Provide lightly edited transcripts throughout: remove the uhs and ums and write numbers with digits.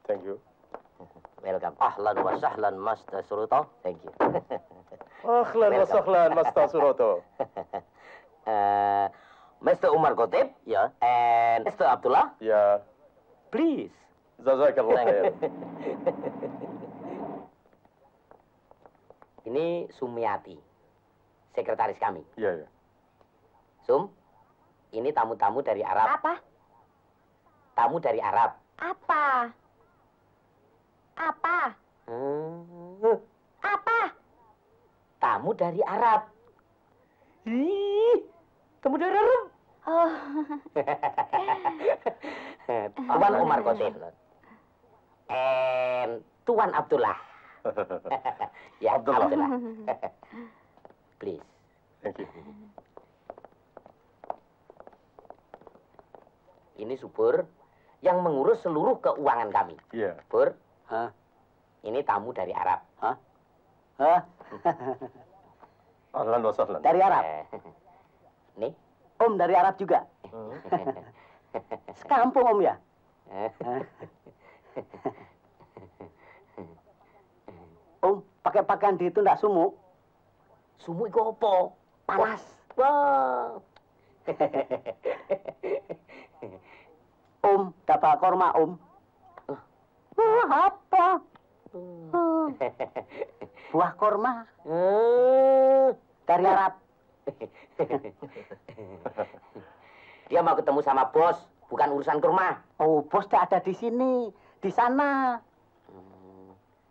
Thank you. Welcome. Ahlan wa sahlan Mas Suroto. Thank you. Ahlan wa sahlan Mas Suroto. Mr. Umar Khatib, Ya. and Mr. Abdullah, Ya. please. Jazakallah khair. Ini Sumiati, sekretaris kami. Iya, ya. Sum, ini tamu-tamu dari Arab. Apa? Tamu dari Arab. Apa? Apa? Apa? Tamu dari Arab. Ih, tamu dari Arab. Oh. Tuan Umar Khatib. And Tuan Abdullah. Ya, Abdullah. Please. Thank you. Ini Subur yang mengurus seluruh keuangan kami. Iya. Bur, Hah? ini tamu dari Arab. Hah? Hah? Ahlan wa sahlan. Dari Arab? Nih. Om dari Arab juga? Sekampung Om ya? Om, pakai pakaian di itu ndak sumuk? Sumu iku apa? Panas. Wah. Om, dapat korma Om. Apa? Buah korma dari Arab. Dia mau ketemu sama bos, bukan urusan kurma. Oh, bos tak ada di sini, di sana.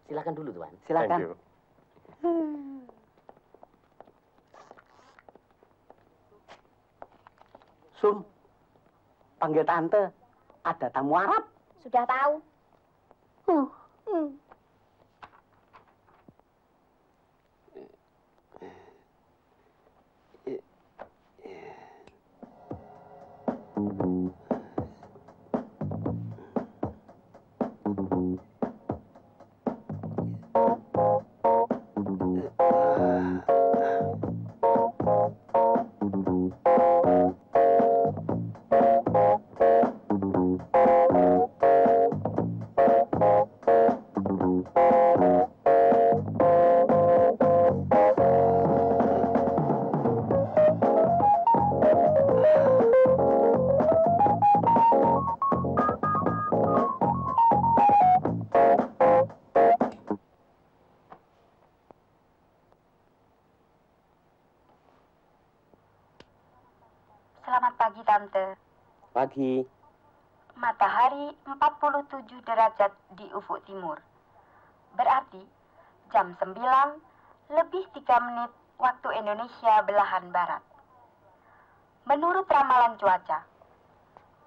Silakan dulu, Tuan. Thank Silakan. you. Sum, panggil tante. Ada tamu Arab. Sudah tahu. Selamat pagi, Tante. Pagi. Matahari 47 derajat di ufuk timur. Berarti jam 9 lebih 3 menit waktu Indonesia belahan barat. Menurut ramalan cuaca,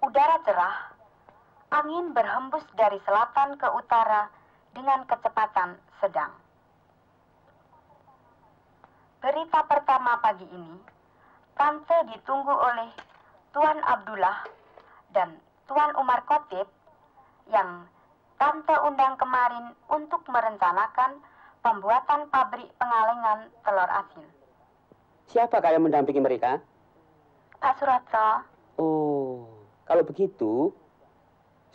udara cerah, angin berhembus dari selatan ke utara dengan kecepatan sedang. Berita pertama pagi ini, Tante ditunggu oleh Tuan Abdullah dan Tuan Umar Khatib yang Tante undang kemarin untuk merencanakan pembuatan pabrik pengalengan telur asin. Siapa yang mendampingi mereka? Pak Suroto, Oh, kalau begitu,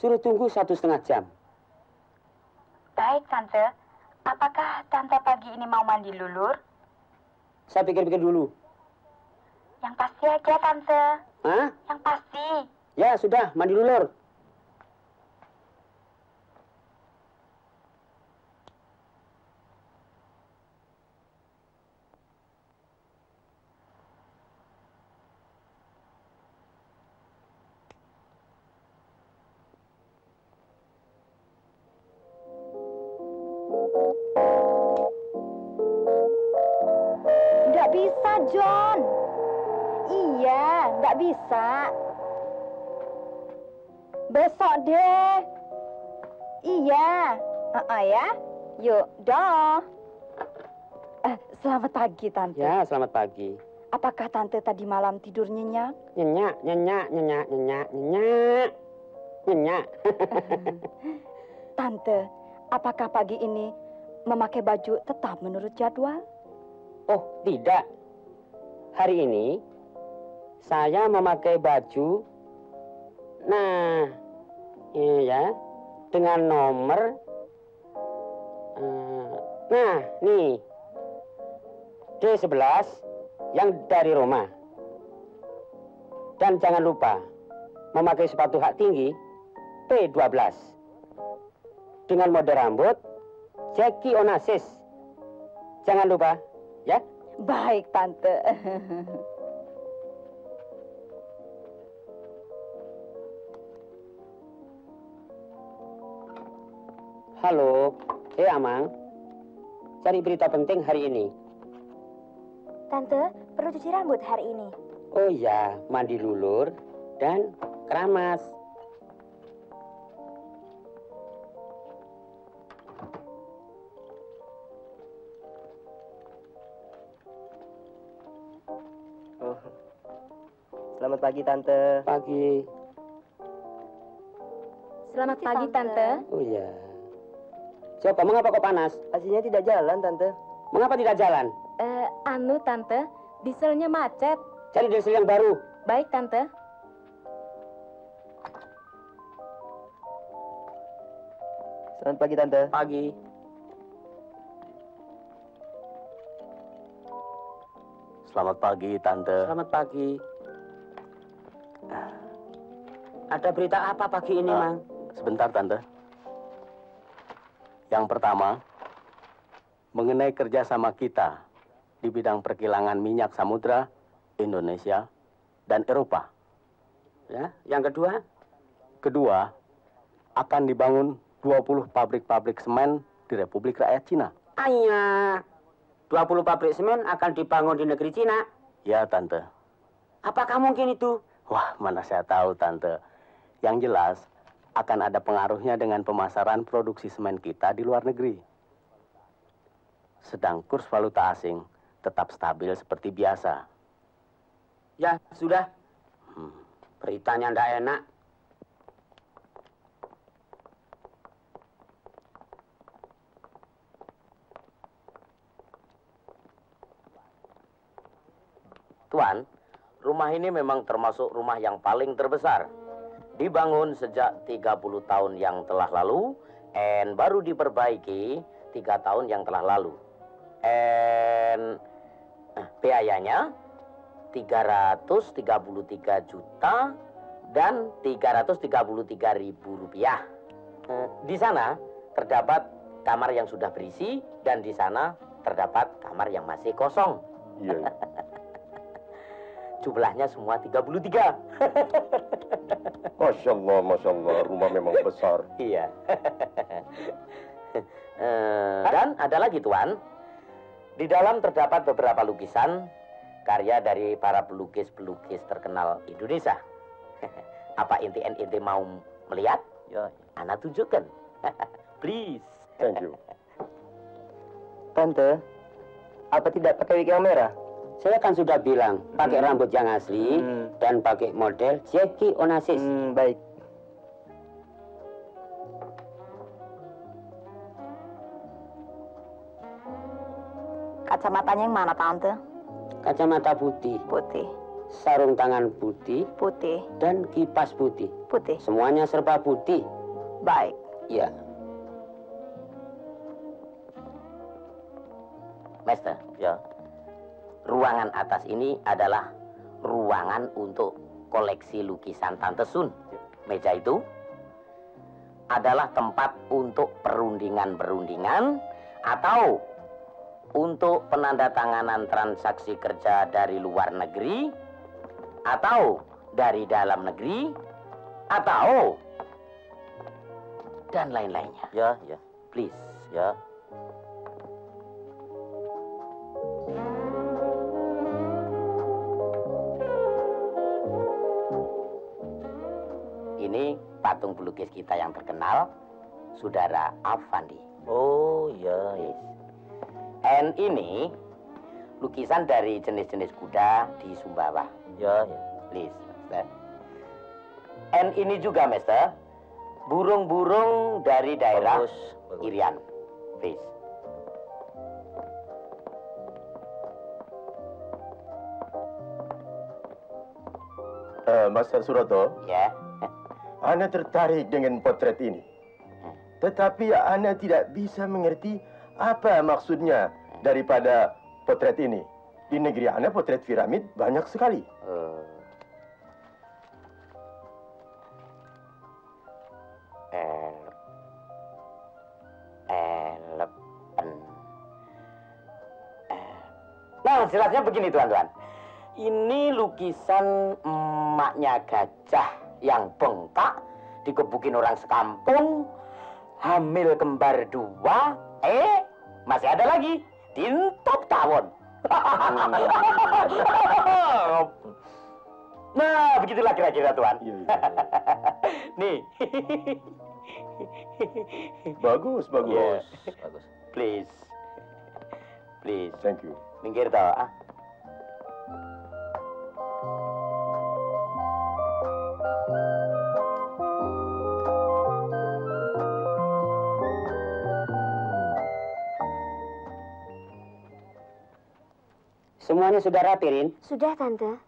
suruh tunggu 1,5 jam. baik Tante. Apakah Tante pagi ini mau mandi lulur? Saya pikir-pikir dulu. Yang pasti aja Tante, Hah? yang pasti. Ya, sudah, mandi lulur. Nggak bisa, John. Iya, nggak bisa. Besok deh. Iya. Ya. Yuk, dah. Selamat pagi, Tante. Ya, selamat pagi. Apakah Tante tadi malam tidur nyenyak? Nyenyak, nyenyak, nyenyak, nyenyak, nyenyak. Nyenyak. Tante, apakah pagi ini memakai baju tetap menurut jadwal? Oh, tidak. Hari ini saya memakai baju. Nah, iya ya. dengan nomor. Nah, nih. D11 yang dari Roma. Dan jangan lupa memakai sepatu hak tinggi P12. Dengan mode rambut Jackie Onassis. Jangan lupa, ya. Baik, Tante. Halo, Amang. Cari berita penting hari ini. Tante, perlu cuci rambut hari ini. Oh ya, mandi lulur dan keramas. Oh. Selamat pagi, Tante. Pagi. Selamat pagi, Tante. Oh ya. Coba, mengapa kok panas? Asinya tidak jalan, Tante. Mengapa tidak jalan? Tante, dieselnya macet. Cari diesel yang baru. Baik, Tante. Selamat pagi, Tante. Pagi. Selamat pagi, Tante. Selamat pagi. Ada berita apa pagi ini, Mang? Sebentar, Tante. Yang pertama, mengenai kerjasama kita di bidang perkilangan minyak samudra, Indonesia, dan Eropa. Ya, yang kedua? Kedua, akan dibangun 20 pabrik-pabrik semen di Republik Rakyat Cina. Hanya 20 pabrik semen akan dibangun di negeri Cina. Ya, Tante. Apakah mungkin itu? Wah, mana saya tahu, Tante. Yang jelas, akan ada pengaruhnya dengan pemasaran produksi semen kita di luar negeri. Sedang kurs valuta asing tetap stabil seperti biasa. Ya, sudah. Beritanya ndak enak. Tuan, rumah ini memang termasuk rumah yang paling terbesar. Dibangun sejak 30 tahun yang telah lalu, dan baru diperbaiki 3 tahun yang telah lalu. Dan biayanya 333 juta dan 333.000 rupiah. Di sana terdapat kamar yang sudah berisi dan di sana terdapat kamar yang masih kosong. Iya. Jumlahnya semua 33. Masya Allah, rumah memang besar. Iya. Dan ada lagi, Tuan. Di dalam terdapat beberapa lukisan karya dari para pelukis-pelukis terkenal Indonesia. Apa inti mau melihat? Ya. Ana tunjukkan. Please. Thank you. Tante, apa tidak pakai wig yang merah? Saya kan sudah bilang, pakai rambut yang asli dan pakai model Jackie Onassis. Baik. Kacamatanya yang mana, Tante? Kacamata putih, Putih. sarung tangan putih, Putih. dan kipas putih. Putih. Semuanya serba putih. Baik. Ya. Master, Ya. ruangan atas ini adalah ruangan untuk koleksi lukisan Tante Sun. Meja itu adalah tempat untuk perundingan-perundingan atau untuk penandatanganan transaksi kerja dari luar negeri atau dari dalam negeri atau dan lain-lainnya. Ya. Please. Ya. Ini patung pelukis kita yang terkenal, Saudara Afandi. Oh, ya. Yes. And ini lukisan dari jenis-jenis kuda di Sumbawa. Ya. Please, Master. And ini juga, Master, burung-burung dari daerah Bagus. Irian. Please. Master Suroto, Ya. Ana tertarik dengan potret ini. Tetapi Ana tidak bisa mengerti apa maksudnya daripada potret ini. Di negeri Ana potret piramid banyak sekali. Nah, jelasnya begini tuan-tuan. Ini lukisan emaknya gajah yang bengkak, dikebukin orang sekampung, hamil kembar 2, masih ada lagi, tintop tawon. Nah, begitulah kira-kira tuan. Nih. Bagus, bagus. Yeah, bagus. Please. Please. Thank you. Minggir tau, ah. Semuanya sudah rapi, Rin? Sudah, Tante.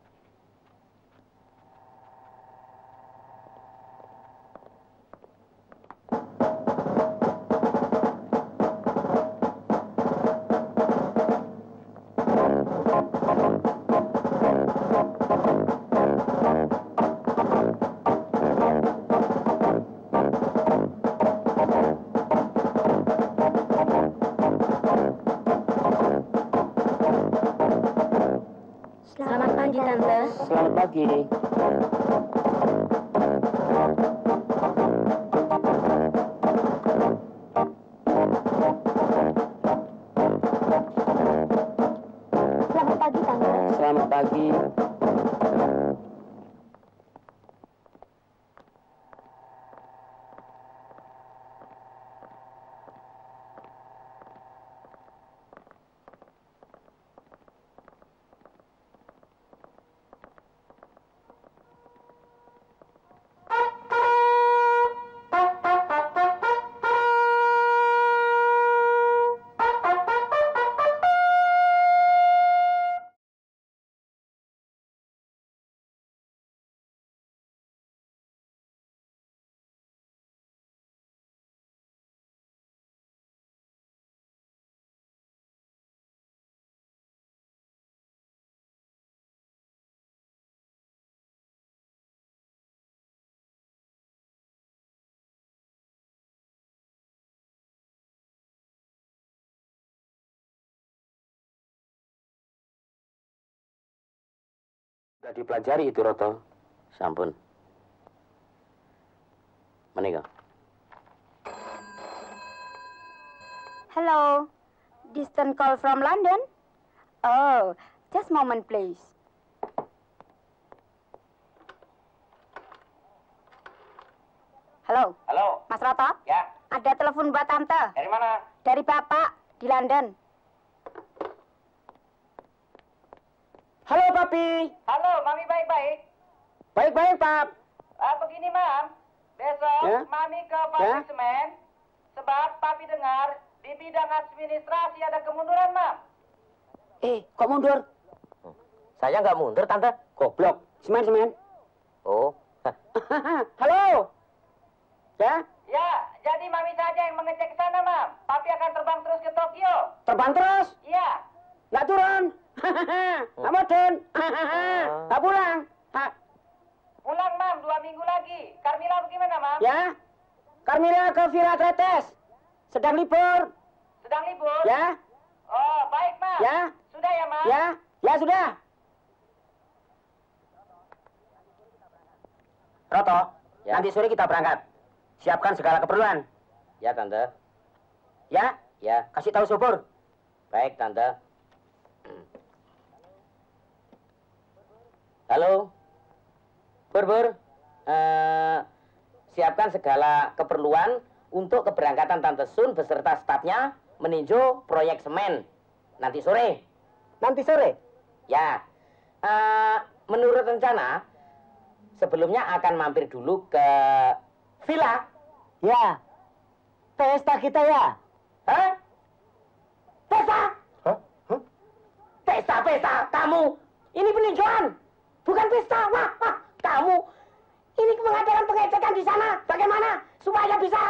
Selamat pagi, Tante. Selamat pagi. Selamat pagi, Tante. Selamat pagi. Sudah dipelajari itu, Roto. Sampun. Menikah. Hello. Distant call from London? Oh, just moment please. Halo. Halo. Mas Roto? Ya. Ada telepon buat Tante. Dari mana? Dari Bapak di London. Halo, Papi. Halo, Mami baik-baik. Baik-baik, Pap. Begini, Mam. Besok Ya? Mami ke pabrik semen. Sebab Papi dengar di bidang administrasi ada kemunduran, Mam. Kok mundur? Saya nggak mundur, Tante. Goblok. Semen. Oh. Halo. Ya? Ya, jadi Mami saja yang mengecek ke sana, Mam. Papi akan terbang terus ke Tokyo. Terbang terus? Iya. Nggak turun? Nggak modern? Nggak pulang? Pulang, Mam, 2 minggu lagi. Carmila bagaimana, Mam? Ya? Carmila ke Villa Tretes. Sedang libur. Sedang libur? Ya? Oh, baik, Mam. Ya? Sudah ya, Mam? Ya? Ya, sudah. Roto, Ya. nanti sore kita berangkat. Siapkan segala keperluan. Ya, Tante. Ya? Ya. Kasih tahu sopir. Baik, Tante. Halo. Bur. Siapkan segala keperluan untuk keberangkatan Tante Sun beserta stafnya meninjau proyek semen. Nanti sore. Nanti sore? Ya. Menurut rencana, sebelumnya akan mampir dulu ke villa. Ya. Pesta kita ya? Hah? Pesta? Hah? Pesta. Kamu. Ini peninjauan. Bukan pesta. Wah. Kamu. Ini pengadaran pengecekan di sana. Bagaimana? Supaya bisa.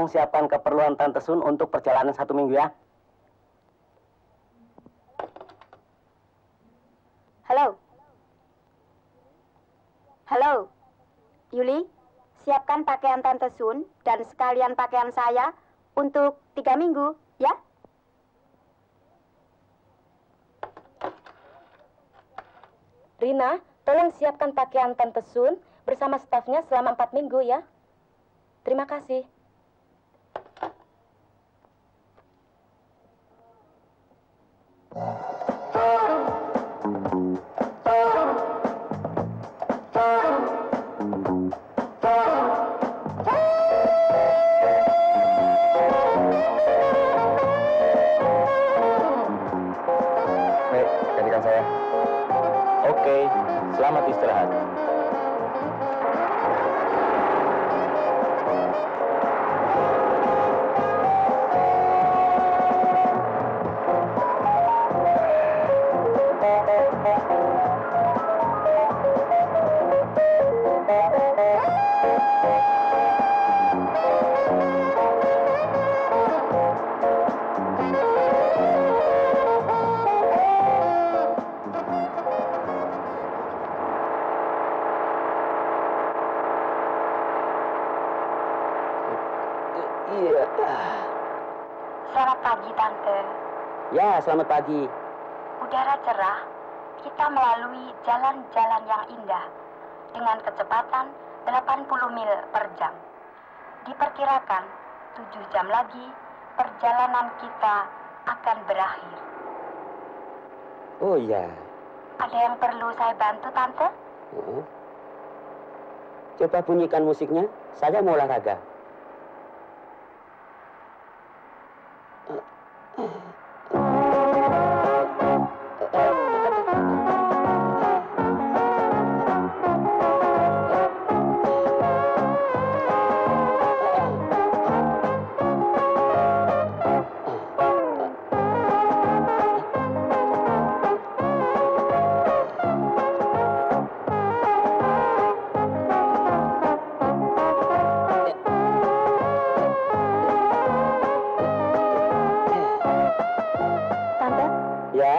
Tolong siapkan keperluan Tante Sun untuk perjalanan 1 minggu ya. Halo. Halo. Yuli, siapkan pakaian Tante Sun dan sekalian pakaian saya untuk 3 minggu, ya? Rina, tolong siapkan pakaian Tante Sun bersama stafnya selama 4 minggu ya. Terima kasih. Baik, gantikan saya. Oke, selamat istirahat. Selamat pagi, Tante. Ya, selamat pagi. Udara cerah, kita melalui jalan-jalan yang indah dengan kecepatan 80 mil per jam. Diperkirakan 7 jam lagi perjalanan kita akan berakhir. Oh iya. Ada yang perlu saya bantu, Tante? Coba bunyikan musiknya, saya mau olahraga.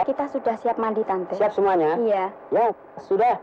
Kita sudah siap mandi, Tante. Siap semuanya? Iya. Ya, sudah.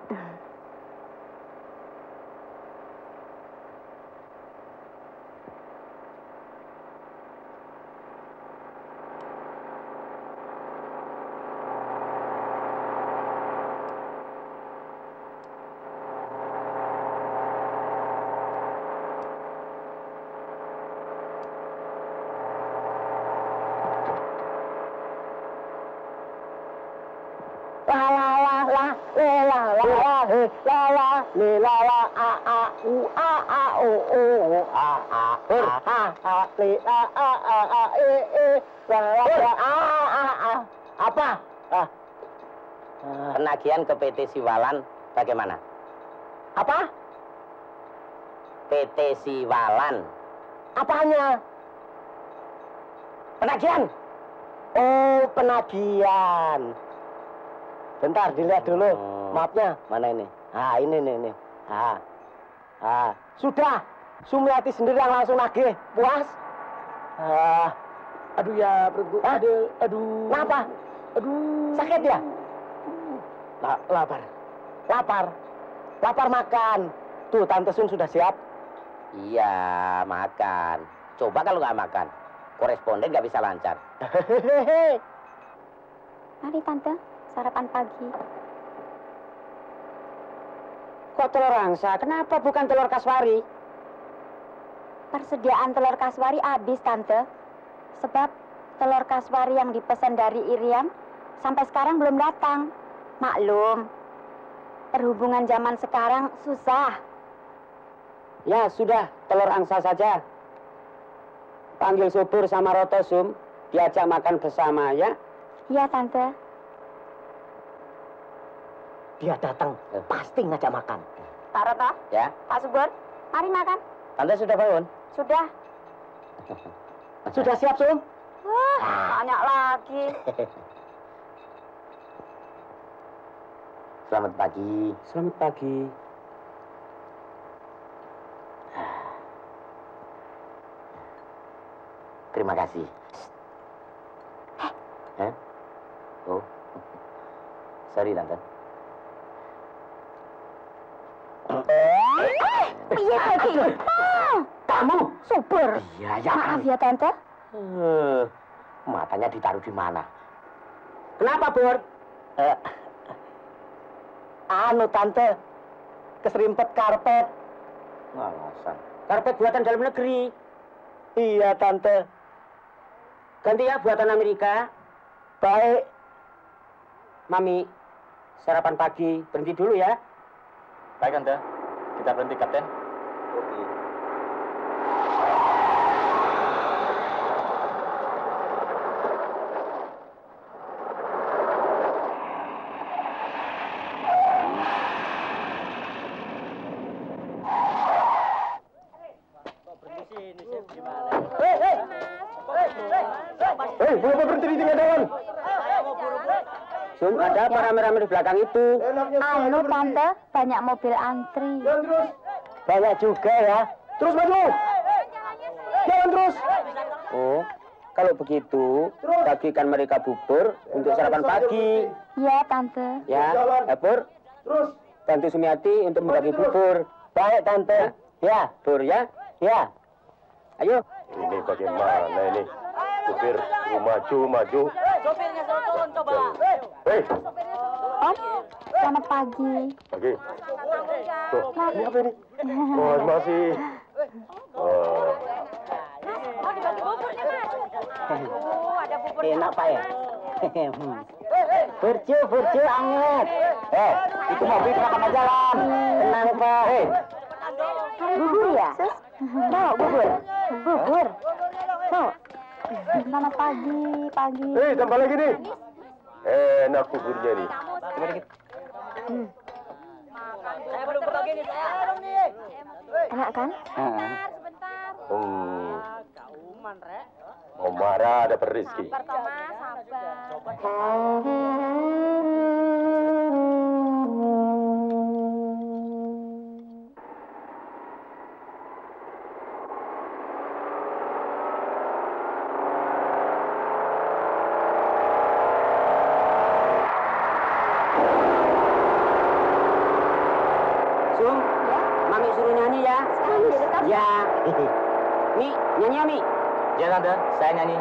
Apa? Penagihan ke PT Siwalan bagaimana? Apa? PT Siwalan. Apanya? Penagihan. Oh, penagihan. Bentar, dilihat dulu mapnya. Mana ini? Ah, ini nih. Sudah. Sumiati sendiri yang langsung nagih. Puas? Aduh ya, perutku. Aduh. Kenapa? Aduh. Sakit ya? Lapar. Lapar makan. Tuh, Tante Sun sudah siap. Iya, makan. Coba kalau nggak makan, koresponden nggak bisa lancar. Mari, Tante. Sarapan pagi. Kok telur angsa? Kenapa bukan telur kaswari? Persediaan telur kaswari habis, Tante. Sebab telur kaswari yang dipesan dari Irian sampai sekarang belum datang. Maklum, perhubungan zaman sekarang susah. Ya, sudah. Telur angsa saja. Panggil supir sama Rotosum. Diajak makan bersama, ya? Iya, Tante. Dia datang. Pasti ngajak makan. Pak Roto, Ya, Pak Subur, mari makan. Tante sudah bangun? Sudah. Sudah siap, Sum? Wah, banyak lagi. Selamat pagi. Selamat pagi. Terima kasih. Hah? Oh. Sorry, Tante. Iya, Kaki. Kamu? Super. Iya, ya. Maaf ya, Tante. Matanya ditaruh di mana? Kenapa, Bor? Tante, keserimpet karpet. Alasan. Karpet buatan dalam negeri. Iya, Tante. Ganti ya buatan Amerika. Baik. Mami, sarapan pagi. Berhenti dulu ya. Baik, Tante. Kita berhenti, Kapten. Oke. Kenapa berhenti di tengah jalan? Sum, ada apa rame-rame di belakang itu? Anu, Tante, banyak mobil antri. Jalan terus. Banyak juga ya. Terus maju. Jalan terus. Oh, kalau begitu, bagikan mereka bubur untuk sarapan pagi. Ya, Tante. Ya, Pur, Terus. bantu Sumiati untuk membagi bubur. Baik, Tante. Ya, Pur ya. Ya. Ayo. Ini bagaimana ini? Supir, maju. Sopirnya turun, coba. Hei, Om, selamat pagi. pagi. Tuh, ini apa ini? Oh, masih. Oh. Enak, Pak ya? Burcu anget. Itu mobil kenapa jalan? Tenang, Pak. Bubur ya? Mau bubur? Bubur. Mau. Selamat pagi. Hei, tambah lagi nih. Enak buburnya nih. Saya belum berbagi nih, saya. Enak kan? Mau marah ada Rizky. Thomas, sabar. Sum, Mami suruh nyanyi ya. Ya. Mi, nyanyi ya, Mi. Ya, Tante. Saya nyanyi.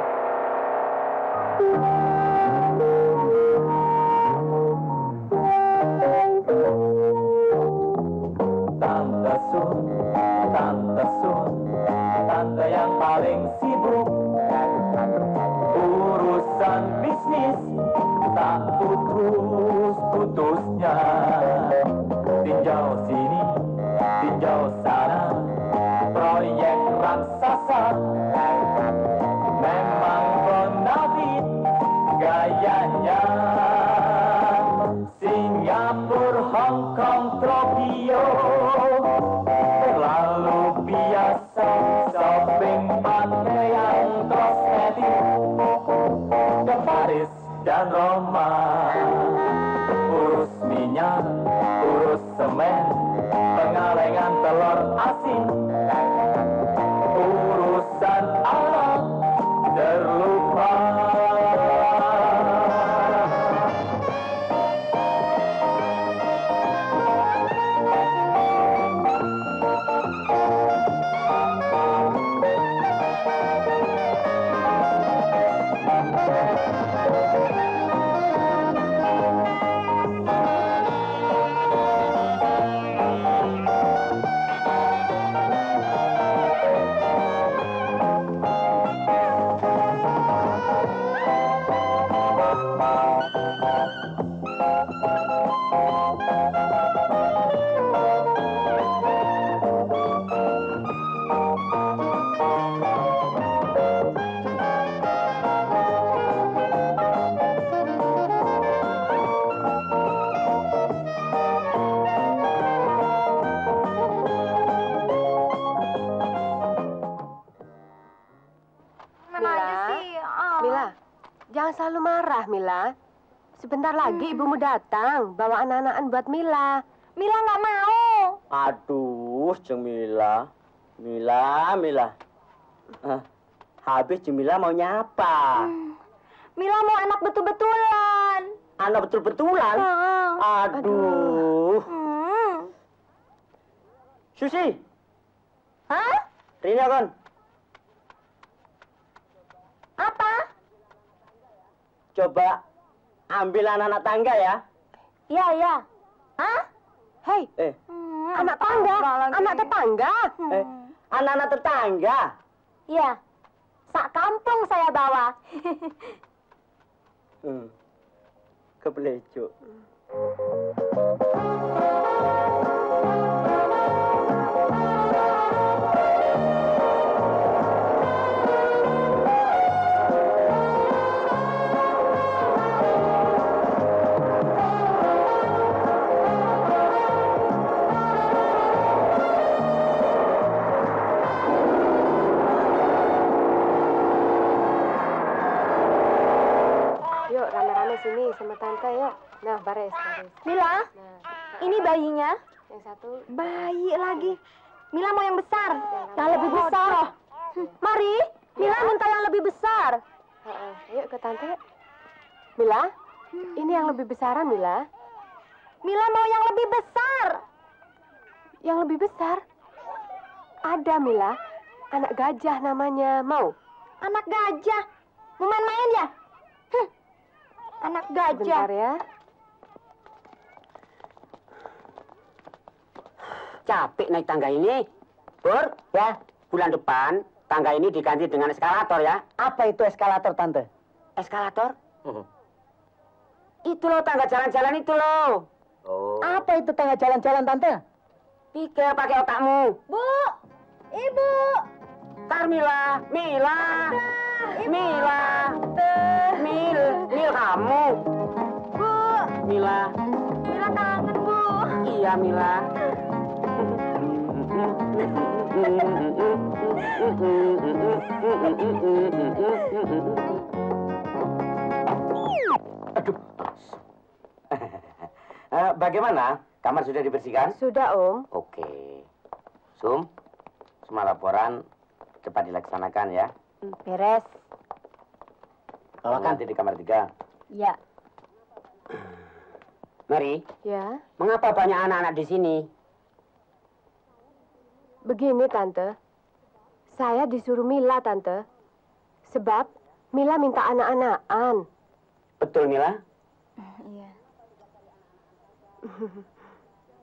Tante Sun, tante yang paling sibuk. Urusan bisnis tak putus-putusnya. Tinjau sini, tinjau sana, proyek raksasa. Memang bonafit gayanya. Singapura, Hong Kong, Tokyo, terlalu biasa shopping pakaian kosmetik. Ke Paris dan Roma, urus minyak, urus semen, pengalengan telur asin, urusan alam terlupa. Mila, jangan selalu marah, Mila. Sebentar lagi ibumu datang, bawa anak-anakan buat Mila. Mila nggak mau. Aduh, Jeng Mila. Mila. Habis Jemila maunya apa? Mila mau anak betul-betulan. Anak betul-betulan? Aduh. Susi. Hah? Rina kan? Apa? Coba ambil anak-anak tangga ya. Iya, iya. Hah? Hei, anak tangga, anak tetangga. Anak-anak tetangga. Iya. Sak kampung saya bawa. Kebelejuk. Yuk, rame-rame sini sama tante, yuk. Nah, baris. Mila, Nah, ini bayinya. yang satu. Bayi lagi. Mila mau yang besar. Yang lebih besar. Mari, Mila minta yang lebih besar. Yuk ke tante. Mila, ini yang lebih besaran, Mila. Mila mau yang lebih besar. Yang lebih besar? Ada, Mila. Anak gajah namanya. Mau? Anak gajah. Mau main-main ya? Anak gajah. Bentar ya. Capek naik tangga ini. Pur, ya, bulan depan tangga ini diganti dengan eskalator ya. Apa itu eskalator, Tante? Eskalator? Itu loh tangga jalan-jalan itu loh. Oh. Apa itu tangga jalan-jalan, Tante? Pikir pakai otakmu. Bu, Ibu. Carmila, Mila. Mila. Mil kamu. Bu, Mila. Mila kangen, Bu. Iya, Mila. Aduh. Bagaimana? Kamar sudah dibersihkan? Sudah, Om. Oke. Sum, semua laporan cepat dilaksanakan ya. Beres. Kamu nanti di kamar 3. Ya. Mary, Ya, mengapa banyak anak-anak di sini? begini, Tante. Saya disuruh Mila, Tante. Sebab Mila minta anak-anakan. Betul, Mila? Iya.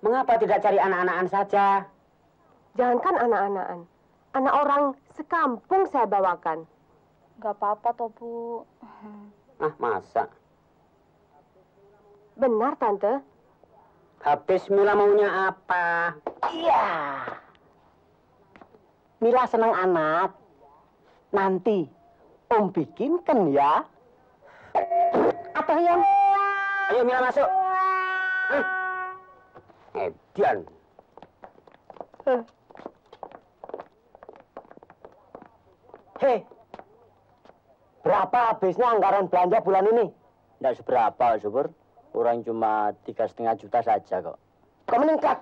Mengapa tidak cari anak-anakan saja? Jangankan anak-anakan. Anak orang sekampung saya bawakan. Gak apa-apa toh, Bu. Ah, masa? Benar, Tante. Habis Mila maunya apa? Iya. Mila senang anak. Nanti Om bikinkan ya. Apa yang? Ayo Mila masuk. Edian. Hei, berapa habisnya anggaran belanja bulan ini? Tidak seberapa, Subur. Kurang cuma 3,5 juta saja kok. Kok meningkat?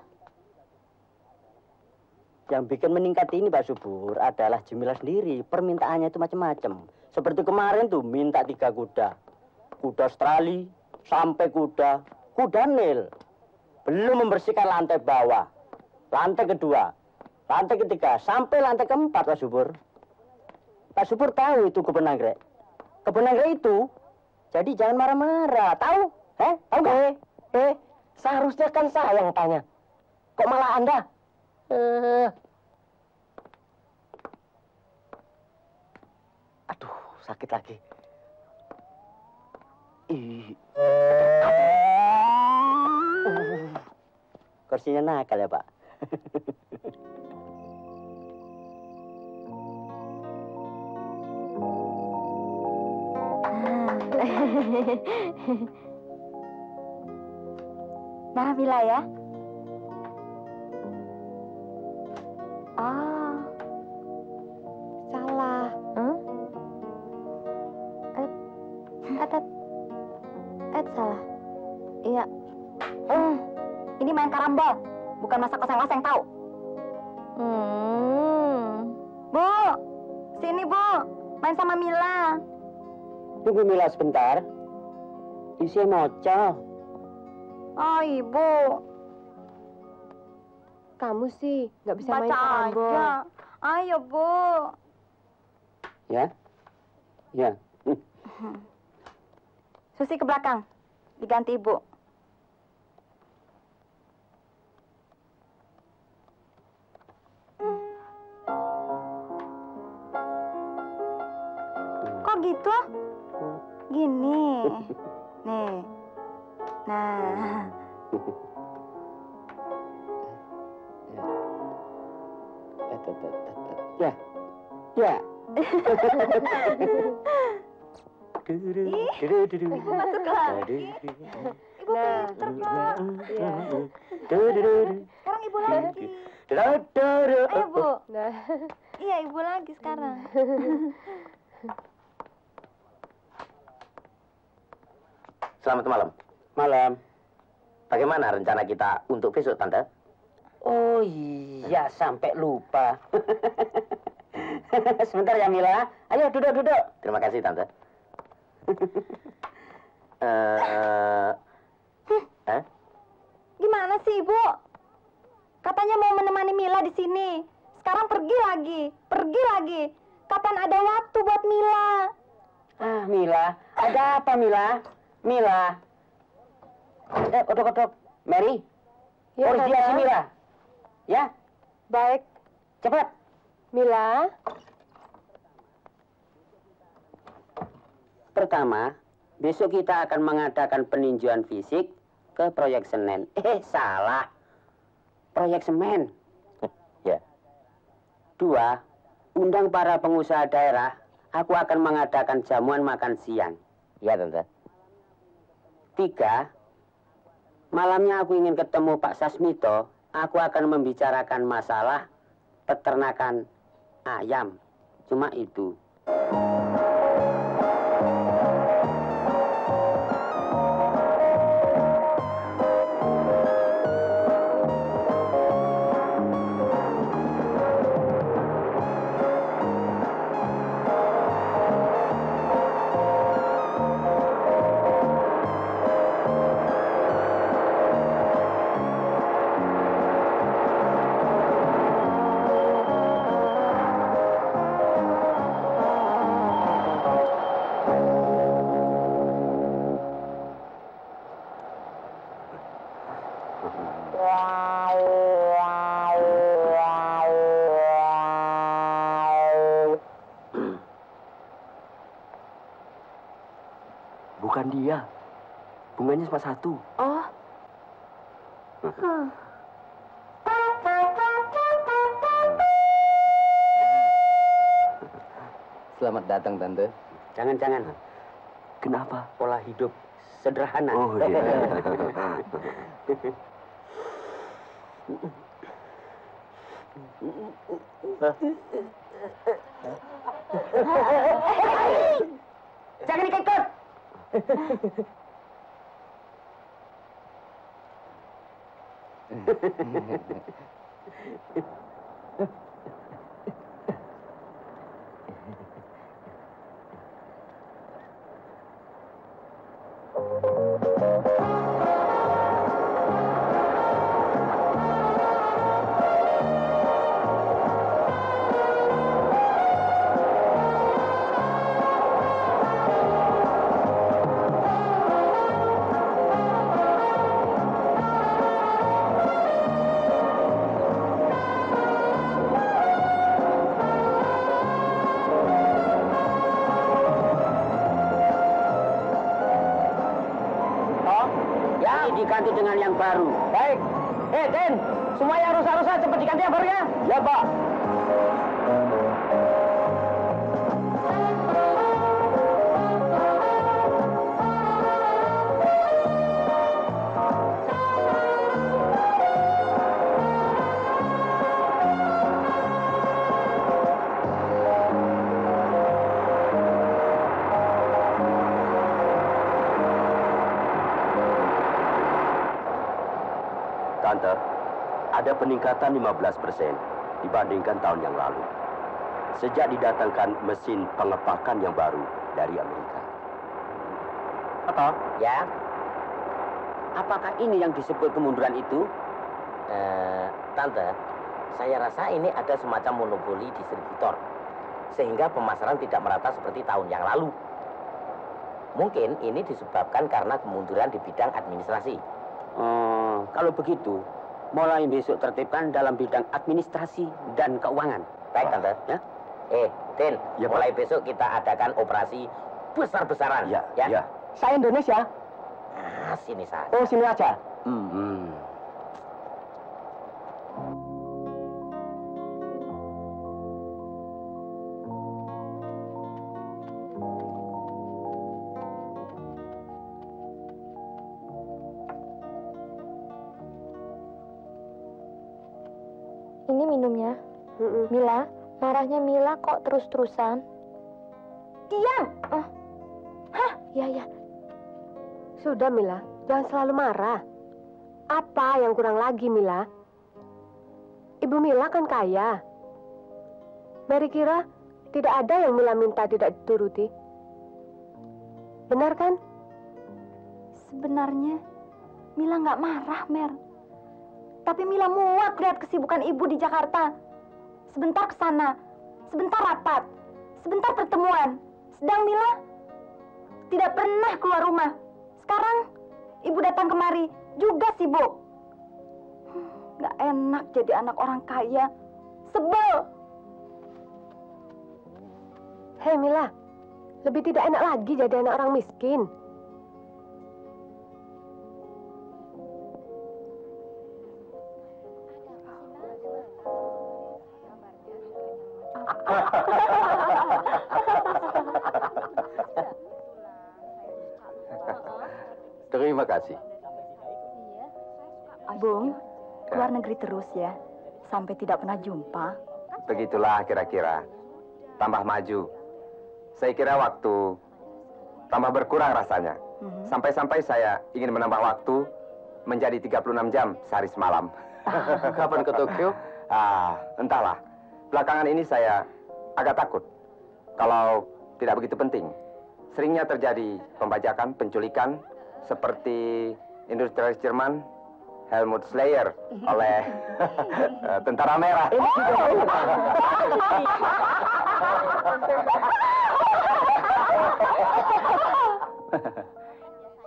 Yang bikin meningkat ini, Pak Subur, adalah Jemila sendiri. Permintaannya itu macam-macam. Seperti kemarin tuh minta 3 kuda. Kuda Australia, sampai kuda Nil. Belum membersihkan lantai bawah. Lantai kedua, lantai ketiga, sampai lantai keempat, Pak Subur. Pak Subur tahu itu kebun anggrek. Kebun anggrek itu, jadi jangan marah-marah. Tahu? Tahu nggak? Seharusnya kan saya yang tanya. Kok malah Anda? Aduh, sakit lagi. Kursinya nakal ya, Pak. Nah, Mila ya. Oh. Salah. Salah. Iya. Ini main karambol, bukan masak oseng-oseng tahu. Bu, sini Bu. main sama Mila. Tunggu Mila sebentar. Isi moco. Oh, Ibu. Kamu sih nggak bisa main Baca karambol. aja. Ayo, Bu. Ya? Ya. Susi ke belakang. Diganti Ibu. Kok gitu? Gini. Nih. Nah. Ya. Ya. Masuk lagi. Ibu pinter, Pak. Sekarang Ibu lagi. Ayo, Bu. Nah, Iya, Ibu lagi sekarang. Selamat malam. Malam. Bagaimana rencana kita untuk besok, Tante? Oh iya, sampai lupa. Sebentar ya Mila. Ayo duduk. Terima kasih, Tante. Gimana sih, Ibu? Katanya mau menemani Mila di sini. Sekarang pergi lagi. Kapan ada waktu buat Mila? Ah, Mila. Ada apa, Mila? Mila. Kodok. Mary. Ya, Urus dia Tante. si Mila. Ya, baik. cepat. Mila, Pertama, besok kita akan mengadakan peninjauan fisik ke proyek Senen. Salah. Proyek semen. Ya. 2, undang para pengusaha daerah. Aku akan mengadakan jamuan makan siang. Ya, Tante. 3, malamnya aku ingin ketemu Pak Sasmito. Aku akan membicarakan masalah peternakan ayam. Cuma itu. Bukan dia. Bunganya cuma 1. oh, Selamat datang, Tante. Jangan-jangan. Kenapa? Pola hidup sederhana. Oh, iya. Jangan ikut. Diganti dengan yang baru. Baik. Den, semua yang rusak-rusak cepat diganti yang baru ya. Ya, Pak. Tante, ada peningkatan 15% dibandingkan tahun yang lalu. sejak didatangkan mesin pengepakan yang baru dari Amerika. Apa? Ya, Apakah ini yang disebut kemunduran itu? Tante, saya rasa ini ada semacam monopoli distributor. Sehingga pemasaran tidak merata seperti tahun yang lalu. Mungkin ini disebabkan karena kemunduran di bidang administrasi. Kalau begitu, mulai besok tertibkan dalam bidang administrasi dan keuangan. Baik, Tante. Ya? Tin, Ya, Pak. mulai besok kita adakan operasi besar-besaran. Ya, ya. ya. Saya Indonesia. Nah, sini saja. Oh, sini aja. Ini minumnya. Mila, marahnya Mila kok terus-terusan? Diam! Ya. Sudah, Mila. Jangan selalu marah. Apa yang kurang lagi, Mila? Ibu Mila kan kaya. Mary kira tidak ada yang Mila minta tidak dituruti. Benar kan? Sebenarnya Mila nggak marah, Mer. Tapi Mila muak lihat kesibukan ibu di Jakarta. Sebentar ke sana, sebentar rapat, sebentar pertemuan. Sedang Mila tidak pernah keluar rumah. Sekarang ibu datang kemari juga sibuk. Nggak enak jadi anak orang kaya. Sebel. Hei Mila, lebih tidak enak lagi jadi anak orang miskin. Terima kasih. Bung, keluar negeri terus ya, sampai tidak pernah jumpa. Begitulah kira-kira. Tambah maju. Saya kira waktu tambah berkurang rasanya. Sampai-sampai saya ingin menambah waktu menjadi 36 jam sehari semalam. Kapan ke Tokyo? Entahlah. Belakangan ini saya agak takut. Kalau tidak begitu penting. Seringnya terjadi pembajakan, penculikan, seperti industrialis Jerman Helmut Schleyer oleh tentara merah.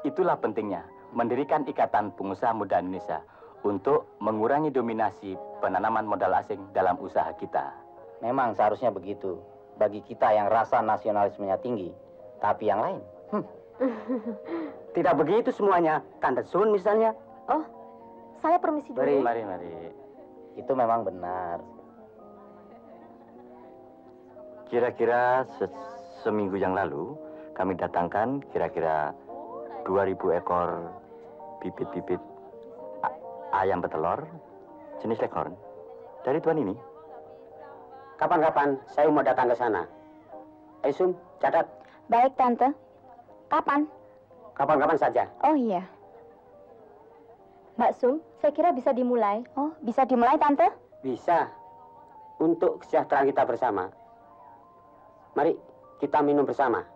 Itulah pentingnya mendirikan Ikatan Pengusaha Muda Indonesia untuk mengurangi dominasi penanaman modal asing dalam usaha kita. Memang seharusnya begitu. Bagi kita yang rasa nasionalismenya tinggi, tapi yang lain. Tidak begitu semuanya. Tante Sun misalnya. Oh, saya permisi dulu. Mari. Itu memang benar. Kira-kira seminggu yang lalu, kami datangkan kira-kira 2.000 ekor bibit-bibit ayam betelor jenis leghorn dari tuan ini. Kapan-kapan saya mau datang ke sana. Sum, catat. Baik, Tante. Kapan? Kapan-kapan saja. Oh iya. Mbak Sum, saya kira bisa dimulai. Oh, bisa dimulai, Tante? Bisa. Untuk kesejahteraan kita bersama. Mari kita minum bersama.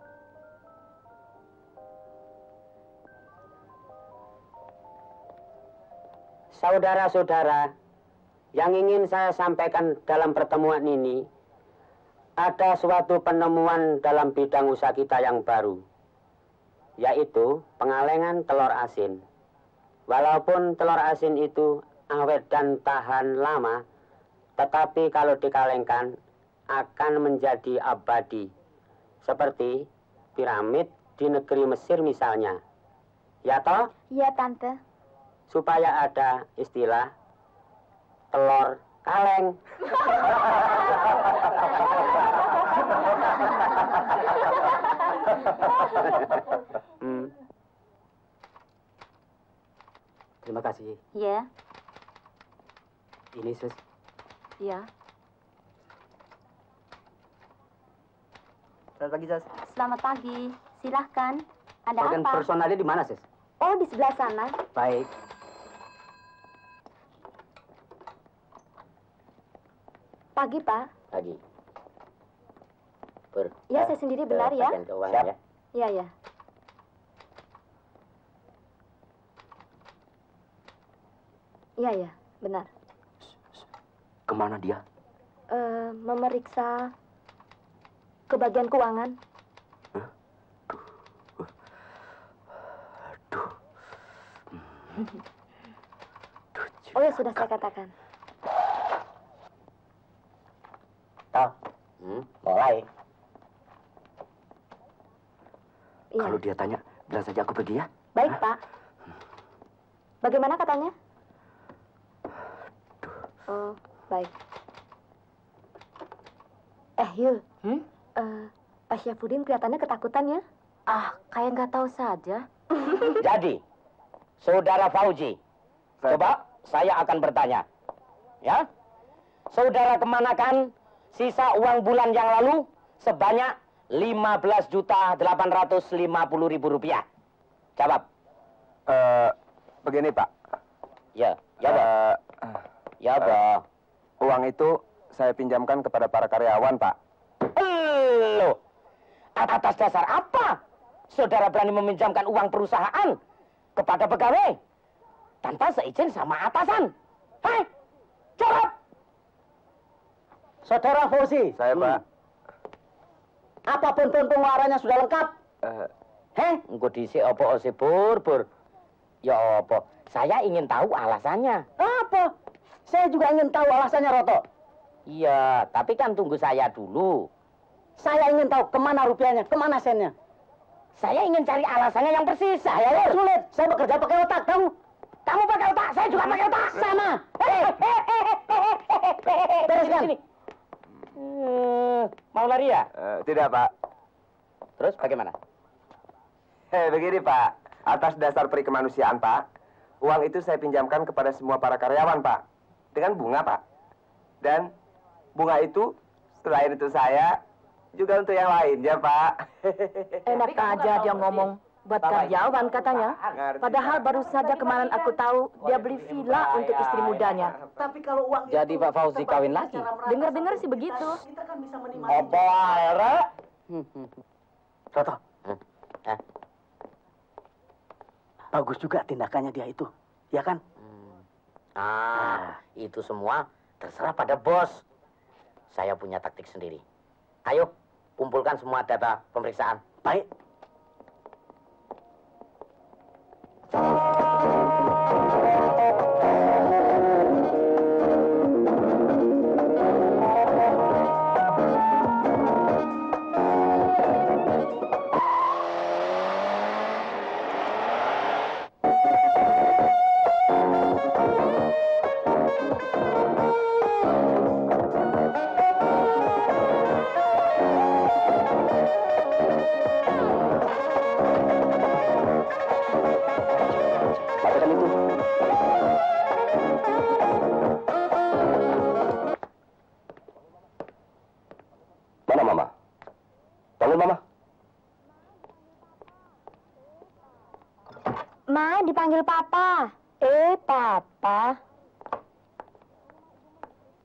Saudara-saudara, yang ingin saya sampaikan dalam pertemuan ini, ada suatu penemuan dalam bidang usaha kita yang baru, yaitu pengalengan telur asin. Walaupun telur asin itu awet dan tahan lama, tetapi kalau dikalengkan akan menjadi abadi. Seperti piramid di negeri Mesir misalnya. Ya toh? Iya, Tante. Supaya ada istilah telur kaleng. Terima kasih. Iya. Ini sus. Iya. Selamat pagi, Sus. Selamat pagi. Silahkan. Ada Bagian apa? personalnya di mana, sus? Oh, di sebelah sana. Baik. Pagi, Pak. Pagi. Pur. Iya, saya sendiri benar ya. Bagian keuangan ya. Iya, ya. Iya, ya, benar. Kemana dia? Memeriksa ke bagian keuangan. Aduh. Oh ya, sudah saya katakan. Toh, mulai. Iya. Kalau dia tanya, bilang saja aku pergi ya. Baik, Pak. Bagaimana katanya? Oh, baik. Yul. Pak Syafudin kelihatannya ketakutan ya? Kayak nggak tahu saja. Jadi, Saudara Fauzi, coba saya akan bertanya. Ya, saudara kemanakan sisa uang bulan yang lalu sebanyak 15.850.000 rupiah? Jawab. Begini, Pak. Ya, jawab. Ya, Pak. Uang itu saya pinjamkan kepada para karyawan, Pak. Loh, atas dasar apa saudara berani meminjamkan uang perusahaan kepada pegawai tanpa seizin sama atasan? Hai, jawab. Saudara Fauzi. Saya, Pak. Apapun pengeluarannya sudah lengkap. Engko dhisik apa sih, Pur? Ya apa? Saya ingin tahu alasannya. Apa? Saya juga ingin tahu alasannya, Roto. Iya, tapi kan tunggu saya dulu. Saya ingin tahu kemana rupiahnya, kemana sennya. Saya ingin cari alasannya yang persis. Saya Sulit, saya bekerja pakai otak, kamu. Kamu pakai otak, saya juga pakai otak. Sama. Bereskan. Sini. Mau lari ya? Tidak, Pak. Terus bagaimana? Begini, Pak. Atas dasar perikemanusiaan, Pak, uang itu saya pinjamkan kepada semua para karyawan, Pak. Dengan bunga, Pak. Dan bunga itu, selain itu saya, juga untuk yang lainnya, Pak. Enak aja dia ngomong buat karyawan katanya. Padahal baru saja kemarin aku tahu dia beli villa untuk istri mudanya. Tapi kalau uang Jadi Pak Fauzi kawin lagi? Dengar-dengar sih begitu. kita kan bisa menikmati. Apa akhirnya? Roto. Bagus juga tindakannya dia itu, ya kan? Itu semua terserah pada bos. Saya punya taktik sendiri. Ayo, kumpulkan semua data pemeriksaan. Baik. Mana Mama? Panggil Mama. Ma, dipanggil Papa. Papa.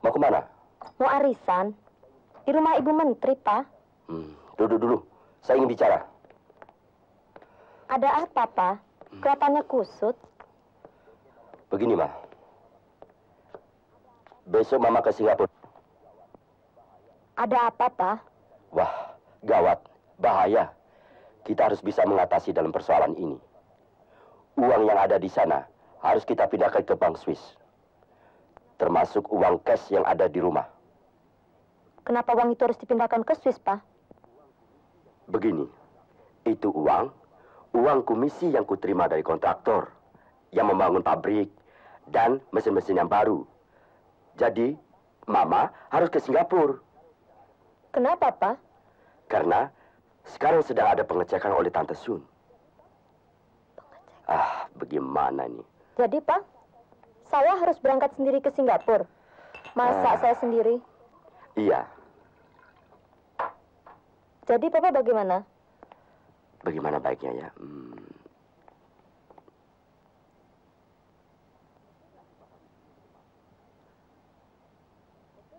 Mau kemana? Mau arisan. Di rumah Ibu Menteri, Pak. Duduk dulu. Saya ingin bicara. Ada apa, Pak? Kelihatannya kusut. Begini, Ma. Besok Mama ke Singapura. Ada apa, Pak? Wah, gawat. Bahaya. Kita harus bisa mengatasi dalam persoalan ini. Uang yang ada di sana harus kita pindahkan ke Bank Swiss. Termasuk uang cash yang ada di rumah. Kenapa uang itu harus dipindahkan ke Swiss, Pak? Begini, itu uang komisi yang kuterima dari kontraktor yang membangun pabrik dan mesin-mesin yang baru. Jadi, Mama harus ke Singapura. Kenapa, Pak? Karena sekarang sedang ada pengecekan oleh Tante Sun. Bagaimana nih? Jadi, Pak, saya harus berangkat sendiri ke Singapura. Masa saya sendiri? Iya. Jadi, Papa bagaimana? Bagaimana baiknya ya?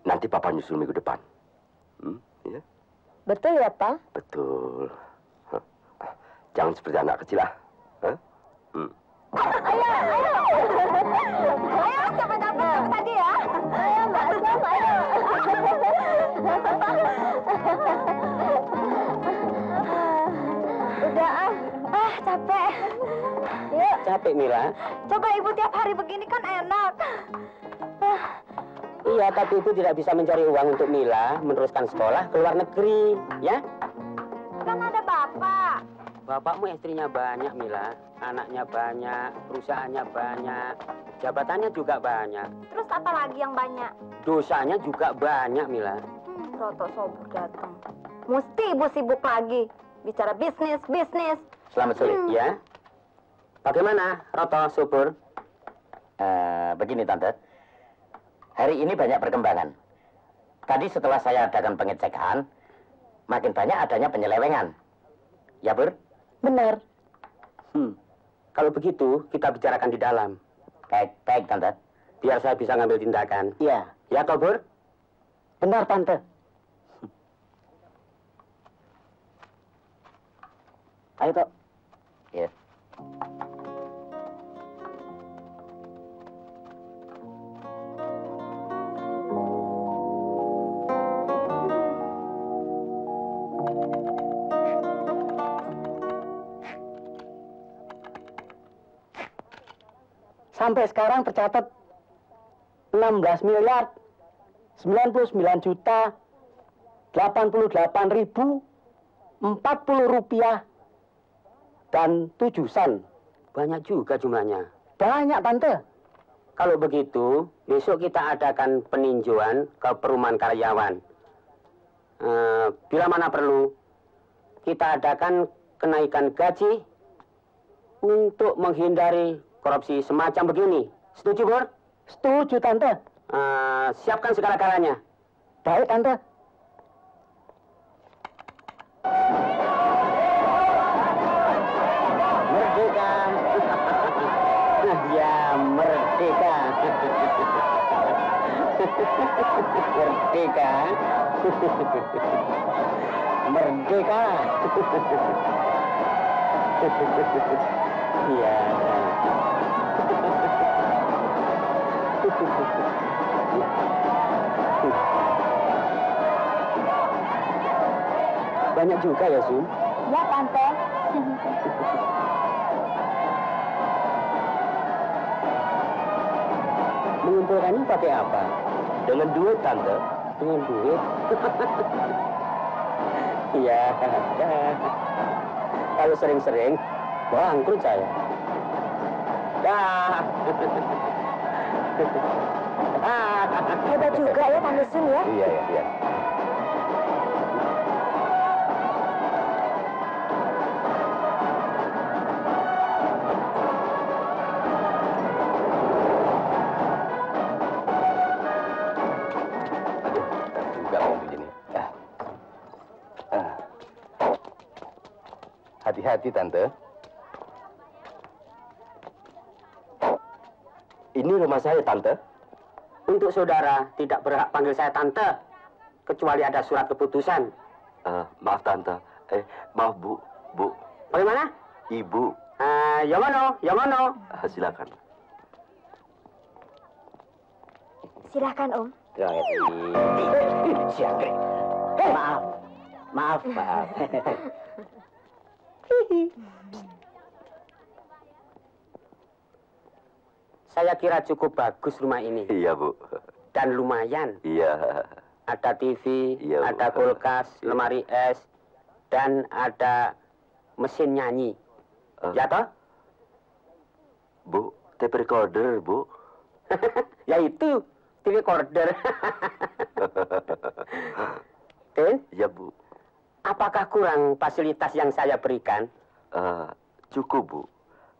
Nanti Papa nyusul minggu depan. Ya? Betul ya, Pak? Betul. Jangan seperti anak kecil lah. Ayo, cepet-cepet tadi ya. Ayo, Mbak Sam, ayo. Udah capek. Yuk. Capek, Mila. Coba Ibu tiap hari begini kan enak. Iya, tapi Ibu tidak bisa mencari uang untuk Mila meneruskan sekolah ke luar negeri, ya? Kan ada Bapak. Bapakmu istrinya banyak, Mila. Anaknya banyak, perusahaannya banyak, jabatannya juga banyak. Terus apa lagi yang banyak? Dosanya juga banyak, Mila. Roto Sobur datang. Mesti Ibu sibuk lagi. Bicara bisnis. Selamat sore, ya. Bagaimana, Roto Subur? Begini, Tante. Hari ini banyak perkembangan. Tadi setelah saya adakan pengecekan, makin banyak adanya penyelewengan. Ya, Bur? Benar. Kalau begitu, kita bicarakan di dalam. Baik, Tante. Biar saya bisa ngambil tindakan. Iya. Ya, toh, Bur? Benar, Tante. Ayo, toh. Iya. Sampai sekarang tercatat 16 miliar 99 juta 88.040 rupiah dan 7 sen. Banyak juga jumlahnya. Banyak, Tante. Kalau begitu, besok kita adakan peninjauan ke perumahan karyawan. Bila mana perlu, kita adakan kenaikan gaji untuk menghindari korupsi semacam begini. Setuju, Bur? Setuju, Tante. Siapkan segala-galanya. Baik, Tante. Merdeka. Ya, merdeka. Merdeka. Merdeka. Ya. Banyak juga ya, Sun? Ya, Tante. Mengumpulkannya pakai apa? Dengan duit, Tante. Dengan duit? Ya. Kalau sering-sering, bangkrut saya. Hebat juga ya, Tante Sun ya. Iya. Hati-hati, Tante. Ini rumah saya, Tante. Untuk saudara tidak berhak panggil saya Tante, kecuali ada surat keputusan. Maaf, Tante. Maaf, Bu. Bagaimana? Ibu. Yang mana? Silakan. Silakan, Om. Siapa? Maaf. Saya kira cukup bagus rumah ini. Iya, Bu. Dan lumayan. Iya. Ada TV, Iya, ada Bu. kulkas, lemari es, dan ada mesin nyanyi. Ya toh? Bu, tape recorder, Bu. Ya itu, TV recorder. Tin? Ya, Bu. Apakah kurang fasilitas yang saya berikan? Cukup, Bu.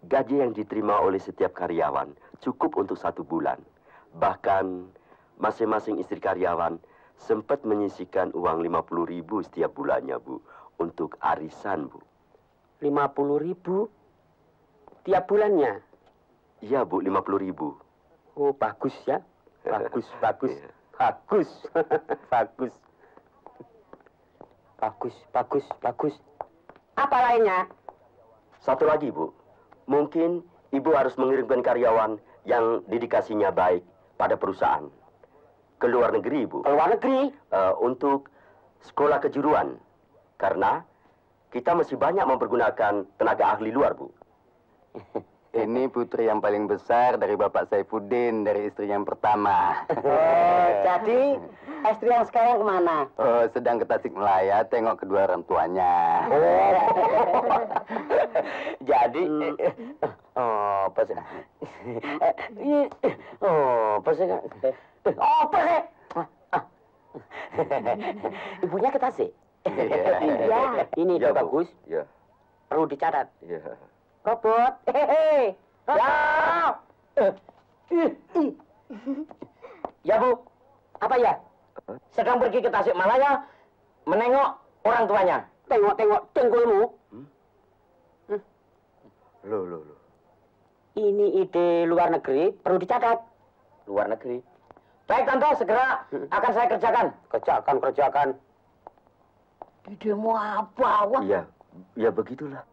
Gaji yang diterima oleh setiap karyawan cukup untuk 1 bulan. Bahkan masing-masing istri karyawan sempat menyisihkan uang 50.000 setiap bulannya, Bu, untuk arisan, Bu. 50.000 tiap bulannya? Iya, Bu, 50.000. Oh, bagus ya. Bagus. Iya. Bagus. Bagus. Bagus, bagus, bagus. Apa lainnya? Satu lagi, Bu. Mungkin Ibu harus mengirimkan karyawan yang dedikasinya baik pada perusahaan. Ke luar negeri, Bu. Ke luar negeri? Untuk sekolah kejuruan. Karena kita masih banyak mempergunakan tenaga ahli luar, Bu. Ini putri yang paling besar dari Bapak Saifuddin, dari istri yang pertama. Jadi istri yang sekarang kemana? Oh, sedang ke Tasikmalaya, tengok kedua orang tuanya. Jadi, pas oh, pas ibunya ke Tasik. Ya, ini Ya, Bu. bagus. Ya. Perlu dicatat. Ya. Robot. Hehehe. Ya. Ya, Bu. Apa ya? Sedang pergi ke Tasikmalaya menengok orang tuanya. Tengok-tengok cengkulmu. Loh. Ini ide luar negeri, perlu dicatat. Luar negeri. Baik, Tante, segera akan saya kerjakan. Kerjakan. Idemu apa, Wak? Iya, ya begitulah.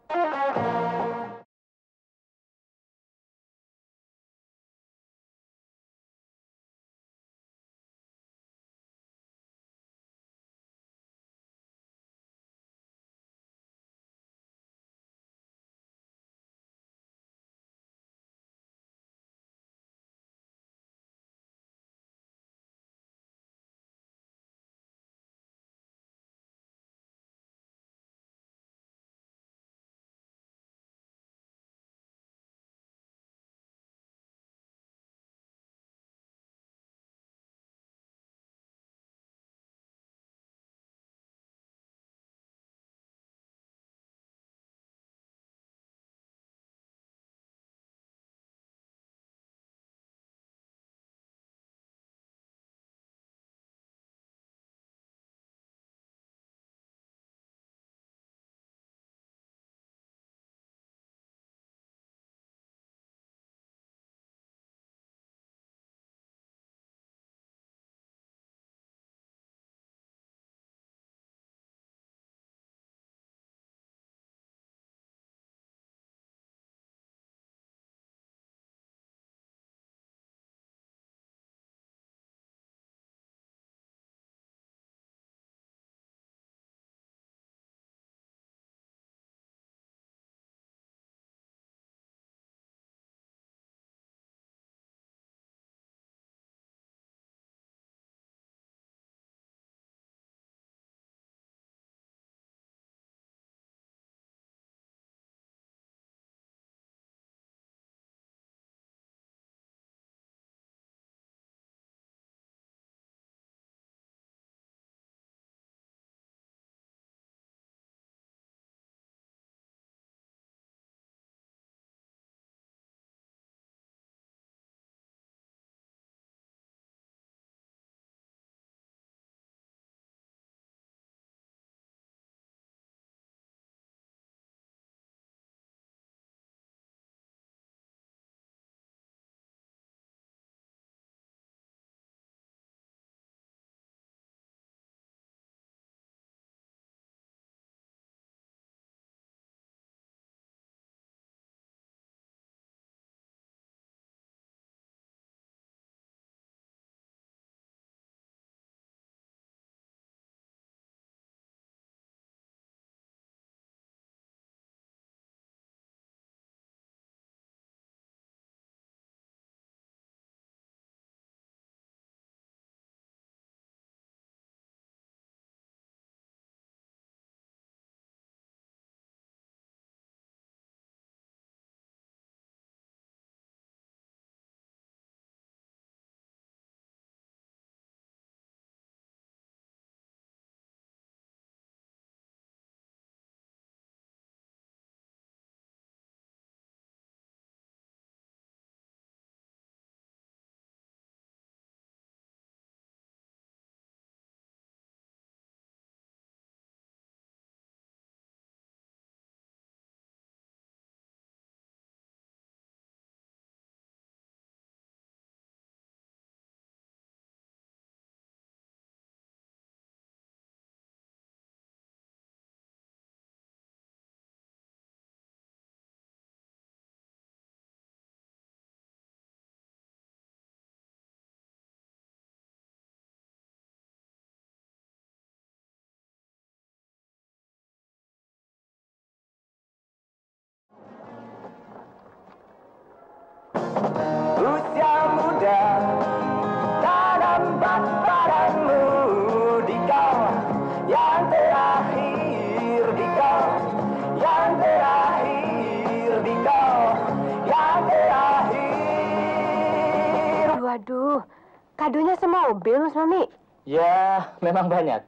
Kadonya semobil, Mas Mami. Ya, memang banyak.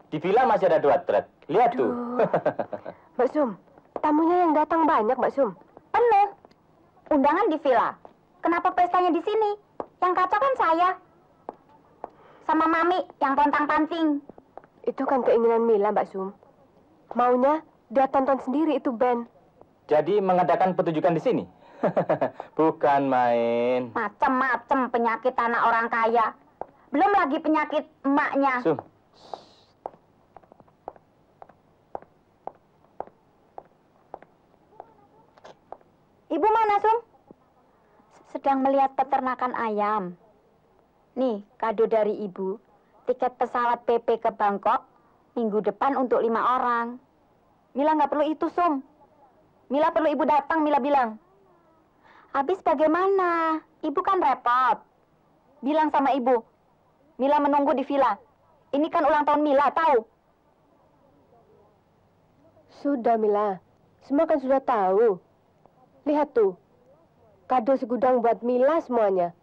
Di villa masih ada 2 truk. Lihat tuh. Mbak Sum, tamunya yang datang banyak, Mbak Sum. Penuh. Undangan di villa. Kenapa pestanya di sini? Yang kacau kan saya. Sama Mami yang pontang-panting. Itu kan keinginan Mila, Mbak Sum. Maunya dia tonton sendiri itu band. Jadi mengadakan pertunjukan di sini? Bukan main. Macem-macem penyakit anak orang kaya. Belum lagi penyakit emaknya. Sum. Ibu mana, Sum? Sedang melihat peternakan ayam. Nih, kado dari Ibu. Tiket pesawat PP ke Bangkok minggu depan untuk 5 orang. Mila nggak perlu itu, Sum. Mila perlu Ibu datang, Mila bilang. Habis bagaimana? Ibu kan repot. Bilang sama Ibu. Mila menunggu di villa. Ini kan ulang tahun Mila, tahu? Sudah, Mila. Semua kan sudah tahu. Lihat tuh. Kado segudang buat Mila semuanya.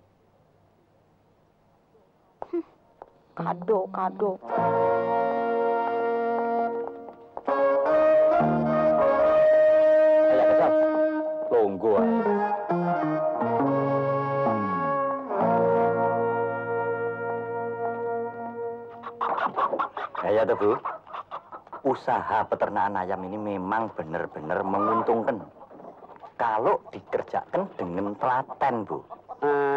Kado. Ayo, kesal. Longgo aja. Ya tuh, Bu. Usaha peternakan ayam ini memang benar-benar menguntungkan. Kalau dikerjakan dengan telaten, Bu.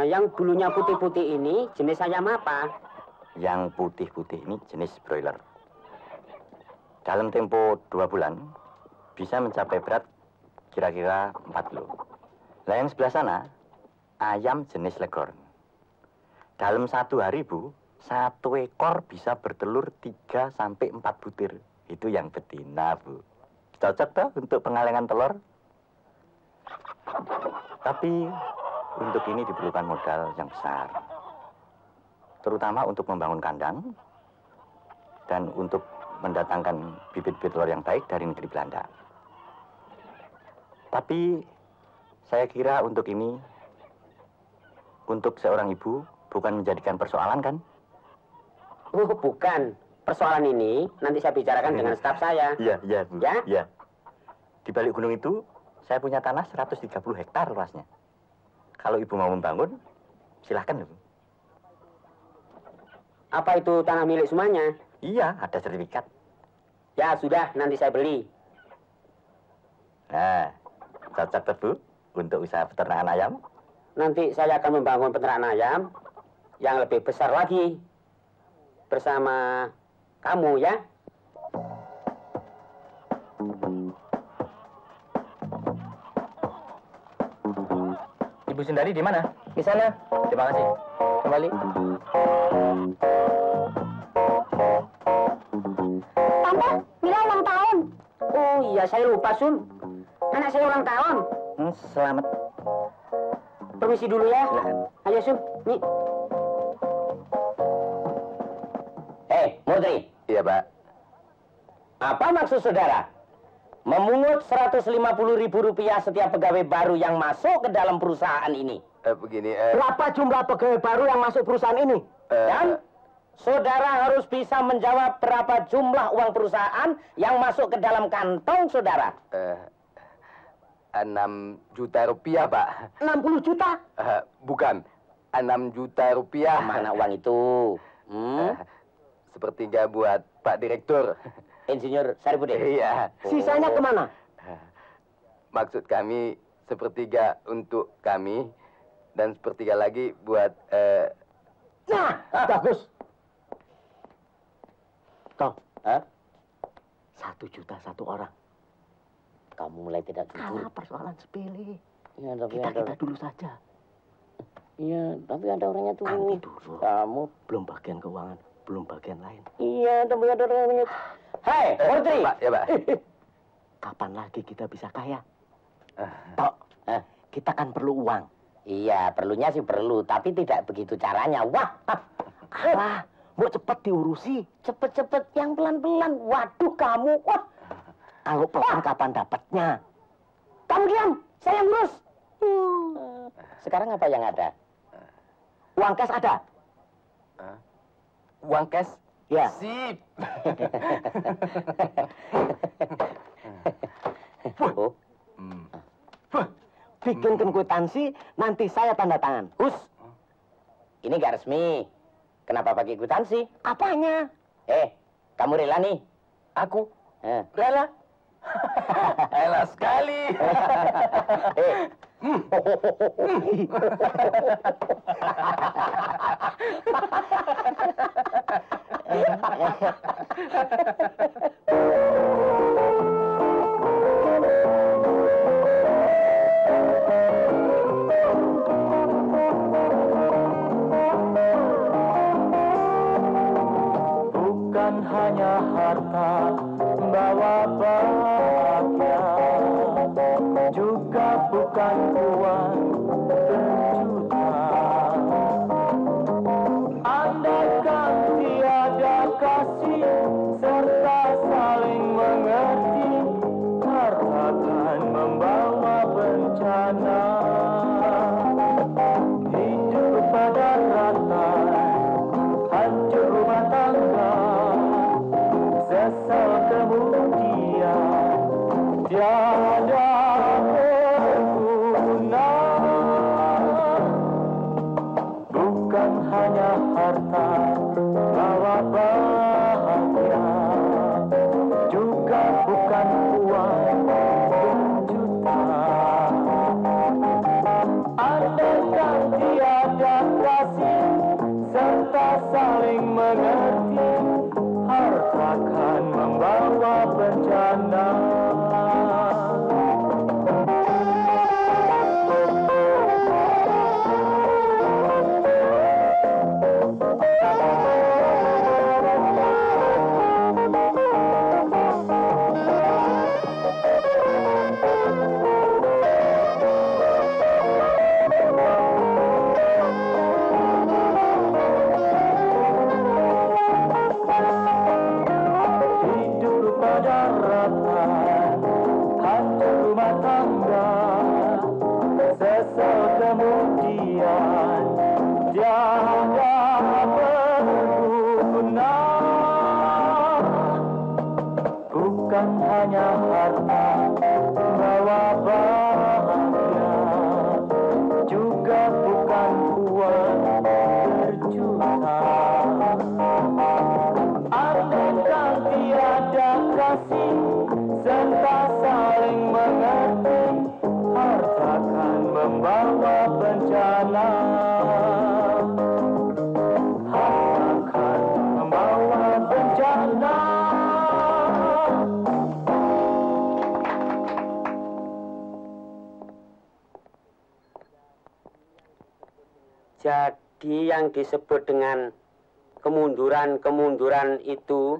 Yang bulunya putih-putih ini jenis ayam apa? Yang putih-putih ini jenis broiler. Dalam tempo 2 bulan, bisa mencapai berat kira-kira 4 kilo. Nah, yang sebelah sana, ayam jenis leghorn. Dalam 1 hari, Bu, 1 ekor bisa bertelur 3 sampai 4 butir. Itu yang betina, Bu. Cocok tuh untuk pengalengan telur. Tapi untuk ini diperlukan modal yang besar. Terutama untuk membangun kandang dan untuk mendatangkan bibit-bibit telur yang baik dari negeri Belanda. Tapi saya kira untuk ini, untuk seorang ibu, bukan menjadikan persoalan, kan? Bukan. Persoalan ini nanti saya bicarakan dengan staf saya. Iya, Bu. Ya? Iya. Di balik gunung itu, saya punya tanah 130 hektar luasnya. Kalau ibu mau membangun, silahkan, Bu. Apa itu tanah milik semuanya? Iya, ada sertifikat. Ya, sudah. Nanti saya beli. Nah, cocok tuh, Bu, untuk usaha peternakan ayam. Nanti saya akan membangun peternakan ayam yang lebih besar lagi. Bersama kamu, ya. Ibu Sundari di mana? Di sana. Terima kasih. Kembali. Tante, Mila ulang tahun. Oh iya, saya lupa, Sun. Anak saya ulang tahun. Selamat. Permisi dulu ya. Ayo, Sun. Nih. Murtry. Iya, Pak. Apa maksud saudara? Memungut Rp150.000 setiap pegawai baru yang masuk ke dalam perusahaan ini. Begini, Berapa jumlah pegawai baru yang masuk perusahaan ini? Dan saudara harus bisa menjawab berapa jumlah uang perusahaan yang masuk ke dalam kantong saudara. 6 juta rupiah, Pak. 60 juta? Bukan. 6 juta rupiah. Mana uang itu? Sepertiga buat Pak Direktur. Insinyur Saripudin. Iya. Sisanya kemana? Maksud kami sepertiga untuk kami dan sepertiga lagi buat Nah, bagus. Toh, 1 juta 1 orang. Kamu mulai tidak jujur. Kalah persoalan sepele. Ya, tapi Kita dulu saja. Iya, tapi ada orangnya tuh. Nanti dulu. Kamu Belum bagian keuangan, belum bagian lain. Iya, tapi ada orangnya. Hai, Murtry. Pak, ya, Pak. Kapan lagi kita bisa kaya? Tok, kita kan perlu uang. Iya, perlunya sih perlu, tapi tidak begitu caranya. Wah, Alah, mau cepet diurusi. cepet-cepet yang pelan-pelan. Waduh, kamu. Wah, Kalau pelan kapan dapatnya? kamu diam. Saya yang ngurus. Sekarang apa yang ada? Uang cash ada? Uang cash? Ya. Sip. Oh. Bikinkan kwitansi, nanti saya tanda tangan. Hus, ini nggak resmi. Kenapa pakai kwitansi? Apanya? Kamu rela nih? Aku? Rela. Rela sekali. Bukan hanya harta membawa bahagia, juga bukan uang berjuta. Andaikan tiada kasih serta saling mengerti, harta akan membawa bencana. Hidup pada rantai, hancur rumah tangga, sesal kemudian tiada berguna. Bukan hanya harta bawa bahagia, juga bukan uang berjuta. Andaikan tiada kasih serta saling mengerti, harta akan membawa bencana. Hidup pada rantai, hancur rumah tangga, sesal kemudian tiada berguna. Bukan hanya harta membawa bahagia, juga bukan uang berjuta. Andaikan tiada kasih serta saling mengerti, harta akan membawa bencana. Harta akan membawa bencana. Jadi yang disebut dengan kemunduran itu,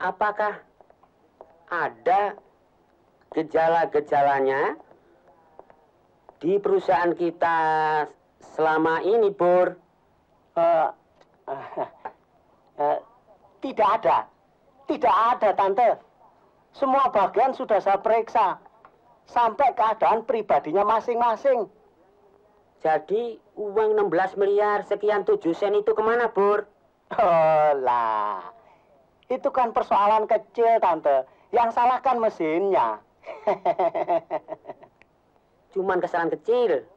apakah ada gejala-gejalanya di perusahaan kita selama ini, Bur? Tidak ada. Tidak ada, Tante. Semua bagian sudah saya periksa. Sampai keadaan pribadinya masing-masing. Jadi uang 16 miliar sekian 7 sen itu kemana, Bur? Oh lah, itu kan persoalan kecil, Tante. Yang salah kan mesinnya. Cuman kesalahan kecil.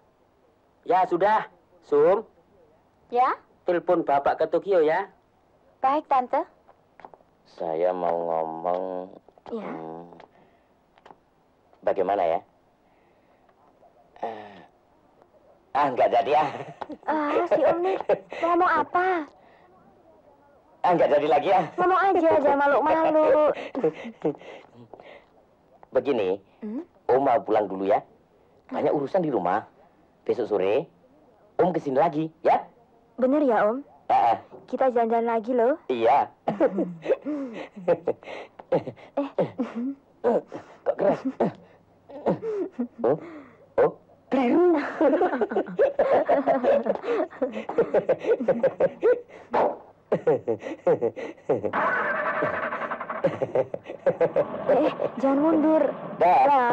Ya sudah, Sum. Ya? Telepon Bapak ke Tokyo ya. Baik, Tante. Saya mau ngomong. Ya. Bagaimana ya? Enggak jadi ah. Si Om nih, ngomong apa? Enggak jadi lagi ah. Ngomong aja, jangan malu-malu. Begini, Om mau pulang dulu ya. Banyak urusan di rumah. Besok sore, Om kesini lagi, ya? Bener ya, Om? Kita jalan-jalan lagi loh. Iya. Kok keras? Oh, keliru. Jangan mundur. Dah. Ya.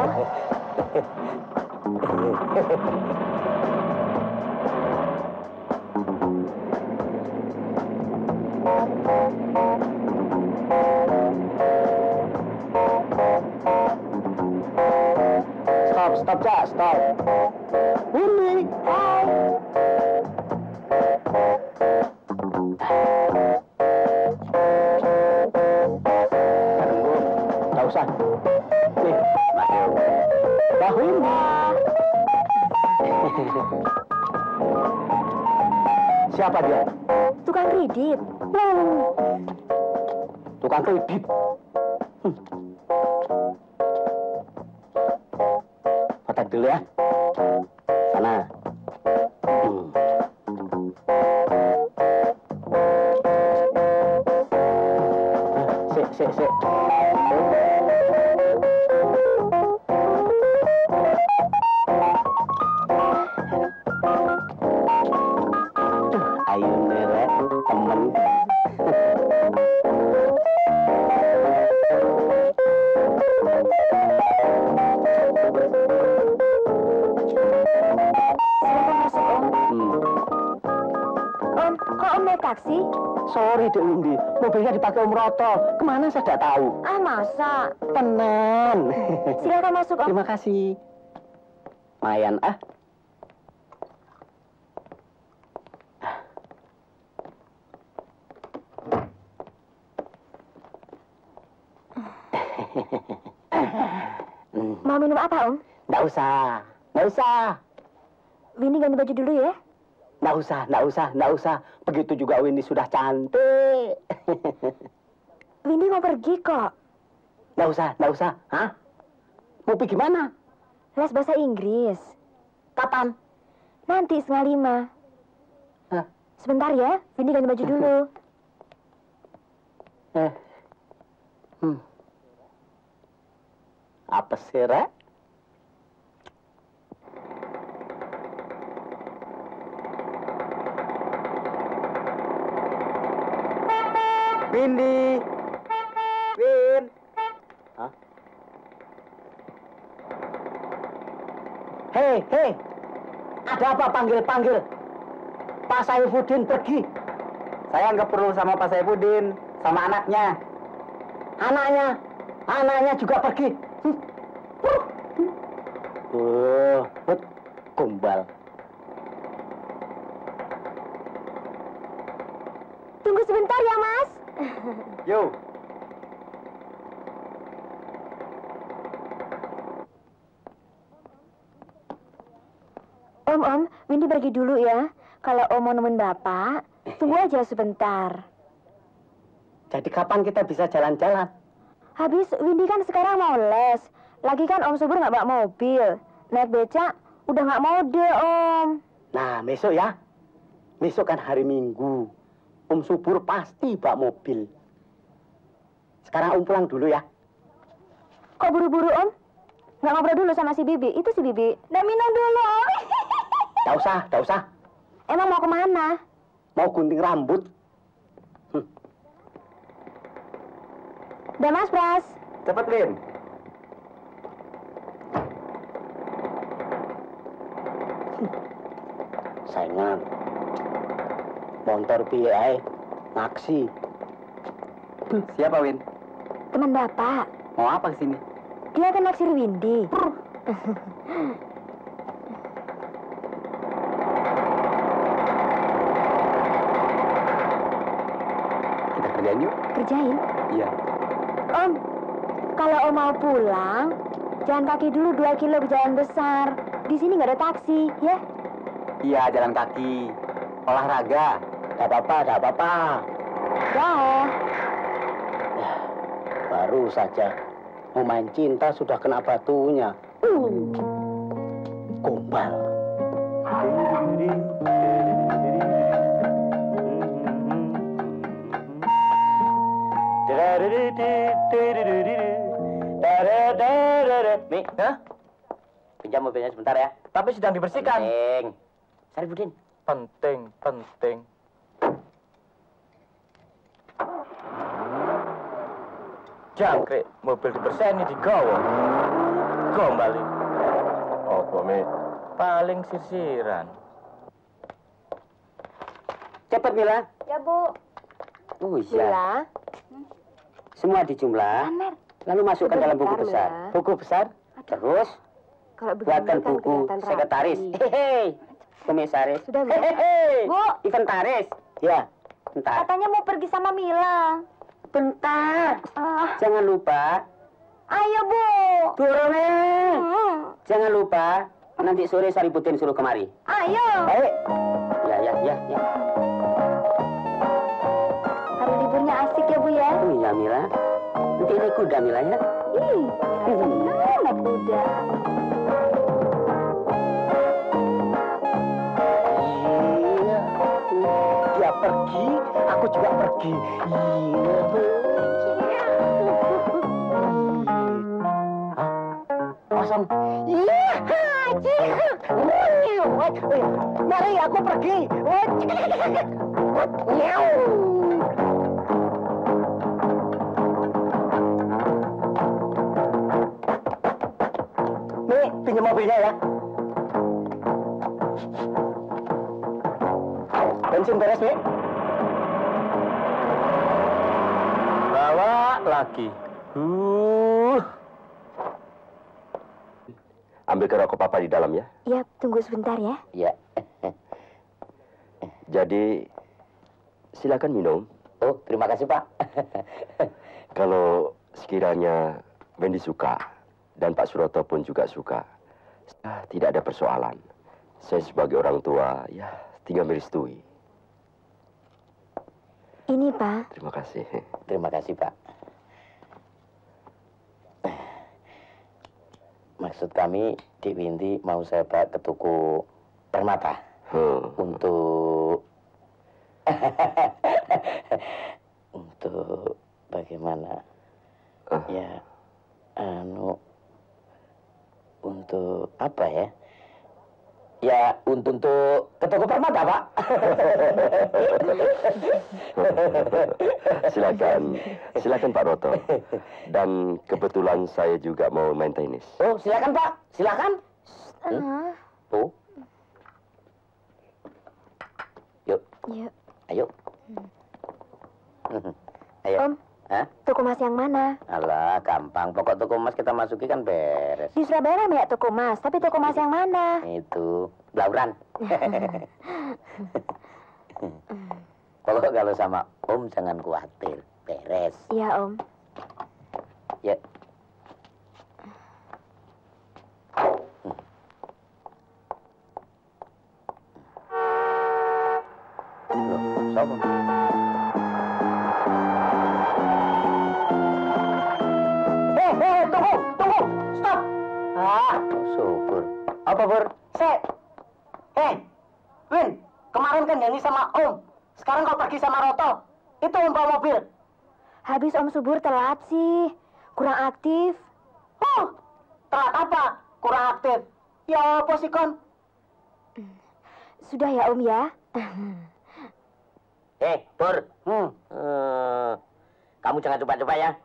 Siapa dia? Tukang kredit. Tukang kredit. Foto dulu ya. Sana. Sik. Ayo melek temen. Om, kok Om naik taksi? Sorry Dek Windy, mobilnya dipakai Om Roto. Kemana saya tidak tahu. Ah, masa? Tenan. Silakan masuk, Om. Terima kasih. Mayan ah. Mau minum apa, Om? Nggak usah. Winnie ganti baju dulu ya. Nggak usah. Begitu juga Winnie sudah cantik. Winnie mau pergi kok. Nggak usah. Hah? Mau pergi mana? Les bahasa Inggris. Kapan? Nanti 4:30. Hah? Sebentar ya, Winnie ganti baju dulu. Apa sih, Rek? Windy. Win. Hah? Hei. Ada apa panggil-panggil? Pak Saifuddin pergi. Saya nggak perlu sama Pak Saifuddin, sama anaknya. Anaknya juga pergi. Gombal. Tunggu sebentar ya, Mas. Yo. Om, Windy pergi dulu ya. Kalau Om mau nemuin Bapak, tunggu aja sebentar. Jadi kapan kita bisa jalan-jalan? Habis Windy kan sekarang mau les. Lagi kan Om Subur nggak bawa mobil. Naik becak udah nggak mode, Om. Nah, besok ya. Besok kan hari Minggu. Om Subur pasti bawa mobil. Sekarang Om pulang dulu ya. Kok buru-buru, Om? Nggak ngobrol dulu sama si Bibi? Itu si Bibi. Udah minum dulu, Om. Nggak usah. Emang mau kemana? Mau gunting rambut. Udah, Mas Pras. Cepet, Win. Saingan. Motor piye naksi. Siapa, Win? Teman Bapak. Mau apa kesini? Dia kan naksir Windy. Kita kerjain yuk. Kerjain? Iya. Om, kalau Om mau pulang, jalan kaki dulu 2 kilo ke jalan besar. Di sini nggak ada taksi, ya? Iya, jalan kaki. Olahraga. Nggak apa-apa. Ya. Baru saja mau main cinta sudah kena batunya. Gombal. Mi, pinjam mobilnya sebentar ya. Tapi sedang dibersihkan. Penting. Saifuddin. Penting. Jangkrik, mobil dibersihkan digawa. Gombali. Apa, Mi? Paling sirsiran. Cepat, Mila. Ya, Bu. Oh iya. Mila. Semua dijumlah. Amer. Lalu masukkan Buku dalam buku besar, besar. Mila. Buku besar. Terus Kalau begini buatkan kan buku kelihatan sekretaris. rapi. Hehehe. Komisaris. Sudah, Bu. Bu. Inventaris. Ya, bentar. Katanya mau pergi sama Mila. Bentar. Jangan lupa. Ayo, Bu. Dorongnya. Jangan lupa Nanti sore Saripudin suruh kemari. Ayo. Baik. Ya. Hari liburnya asik ya, Bu ya? Oh iya, Mila. Nanti naik kuda, Mila ya? Ih, naik kuda. Dia pergi, aku juga pergi. Kosong. Iya, Haji. Mari aku pergi. Nih, pinjam mobilnya ya. Bensin beres, Mi. Bawa lagi. Ambilkan rokok papa di dalam ya. Ya, tunggu sebentar ya. Ya. Jadi, silakan minum. Oh, terima kasih, Pak. Kalau sekiranya Wendy suka, dan Pak Suroto pun juga suka, tidak ada persoalan. Saya sebagai orang tua, ya tinggal merestui. Ini, Pak. Terima kasih. Terima kasih, Pak. Maksud kami, Dik Windy mau saya bawa ke toko permata. Untuk... untuk bagaimana? Ya, untuk apa ya? Ya, untuk ke toko permata, Pak. Silakan Pak Roto. Dan kebetulan saya juga mau main tenis. Oh, silakan Pak, silakan. Oh, yuk. Yuk. Ayo. Ayo. Om, Hah? toko emas yang mana? Alah, gampang. Pokok toko emas kita masuki kan beres. Di Surabaya banyak toko emas, tapi toko emas yang mana? Itu Blauran. Pokok kalau sama Om jangan khawatir, beres. Iya, Om. Ya. Loh, sopo? Tunggu, stop. Syukur. Apa, Bur? Win, kemarin kan nyanyi sama Om. Sekarang kau pergi sama Roto. Itu Om bawa mobil. Habis Om Subur telat sih. Kurang aktif. Oh, telat apa? Kurang aktif. Ya apa sih, Kon? Sudah ya, Om ya. Pur. Kamu jangan coba-coba ya.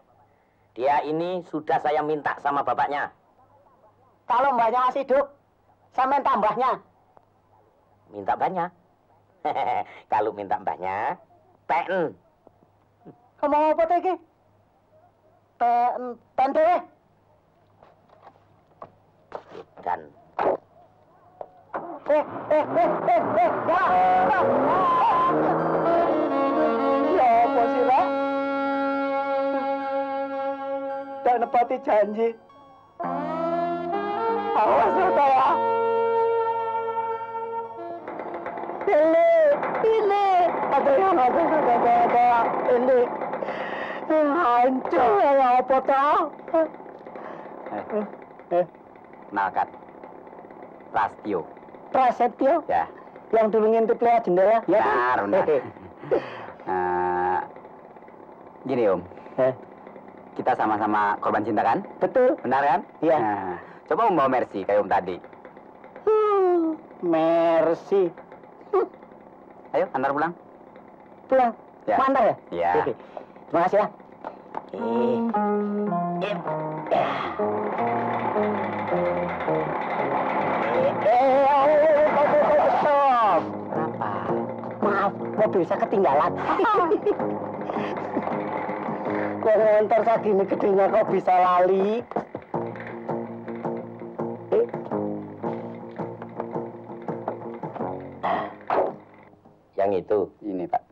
Dia ini sudah saya minta sama bapaknya. Kalau mbaknya masih hidup, sampean tambahnya. Minta banyak. Kalau minta banyak, PN. Kamu mau apa lagi? PN deh. Dan Ya apa sih, Pak? Tak nepati janji. Awas ya, ya. Ini. Ada yang ada. Ini. Hancur ya apa tau? Kenalkan. Prasetyo. Prasetyo? Ya. Yang dulu ngintip lewat jendela? Ya. Benar. Gini Om. Kita sama-sama korban cinta kan? Betul. Benar kan? Iya. Nah, coba Om bawa Mercy kayak Om tadi. Mercy. Ayo, antar pulang. Pulang? Ya. Mantar ya? Iya. Terima kasih ya. Stop. Kenapa? Maaf, mobil saya ketinggalan. Kok ngontor segini gedenya kok bisa lali? yang itu. Ini Pak.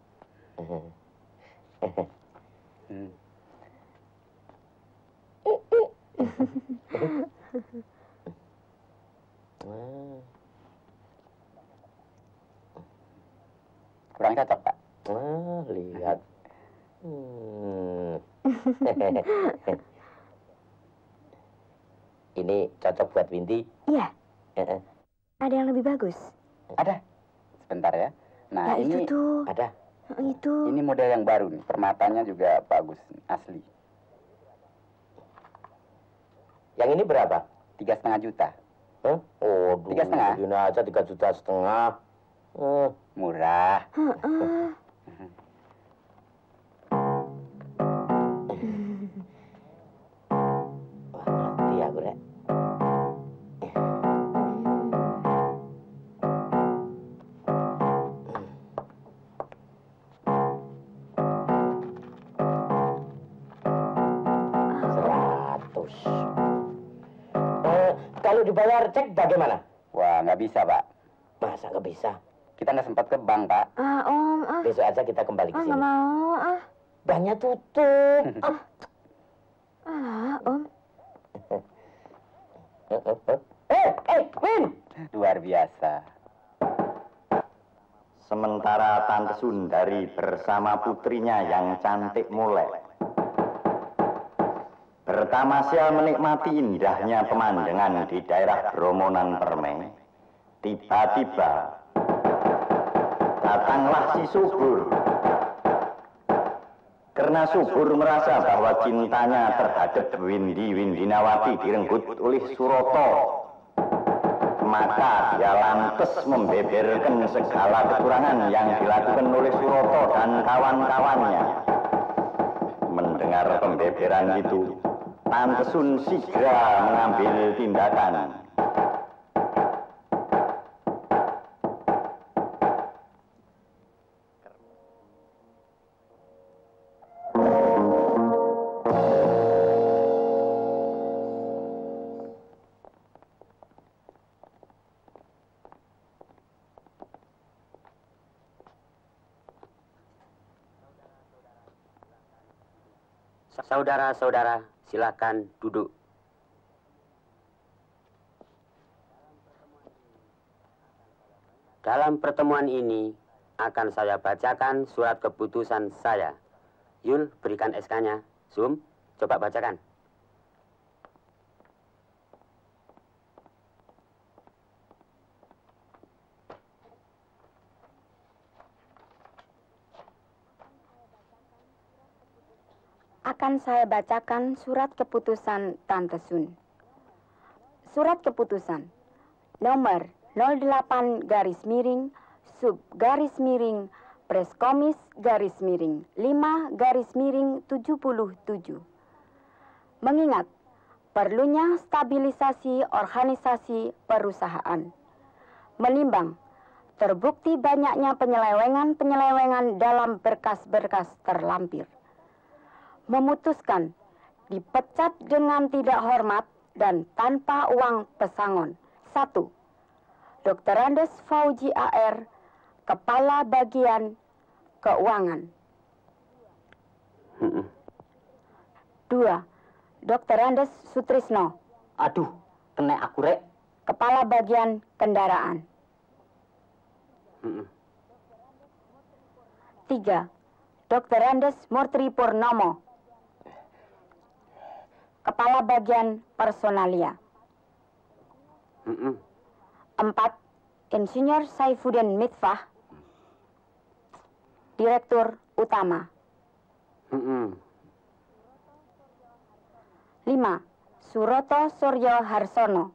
Kurang cocok, Pak. Lihat. Ini cocok buat Windy. Iya. Ada yang lebih bagus? Ada. Sebentar ya. Nah, itu ini tuh. Ada. Itu. Ini model yang baru nih. Permatanya juga bagus, asli. Yang ini berapa? 3,5 juta. Oh, 3,5. Ini aja 3,5 juta. Murah. Ngerti aku, Rek. Kalau dibayar cek bagaimana? Wah, nggak bisa, Pak. Masa nggak bisa? Kita nggak sempat ke bank, Pak. Om. Besok aja kita kembali ke sini. Nggak mau. Banknya tutup. Om. Win! Luar biasa. Sementara Tante Sundari bersama putrinya yang cantik molek bertamasya menikmati indahnya pemandangan di daerah Bromonan Permai, tiba-tiba datanglah si Subur. Karena Subur merasa bahwa cintanya terhadap Windy Windinawati direnggut oleh Suroto, maka dia lantas membeberkan segala kekurangan yang dilakukan oleh Suroto dan kawan-kawannya. Mendengar pembeberan itu, Tante Sun segera mengambil tindakan. Saudara-saudara, silakan duduk. Dalam pertemuan ini akan saya bacakan surat keputusan saya. Yul, berikan SK-nya. Zoom, coba bacakan. Akan saya bacakan surat keputusan Tante Sun. Surat keputusan nomor 08 garis miring sub garis miring preskomis garis miring 5 garis miring 77. Mengingat perlunya stabilisasi organisasi perusahaan. Menimbang terbukti banyaknya penyelewengan dalam berkas-berkas terlampir. Memutuskan dipecat dengan tidak hormat dan tanpa uang pesangon. 1. Dr. Andes Fauji AR, Kepala Bagian Keuangan. 2. Dr. Andes Sutrisno. Aduh, kena aku, Rek. Kepala Bagian Kendaraan. 3. Dr. Andes Murtri Purnomo. Kepala Bagian Personalia. 4. Insinyur Saifuddin Mitfah, Direktur Utama. 5. Suroto Suryo Harsono,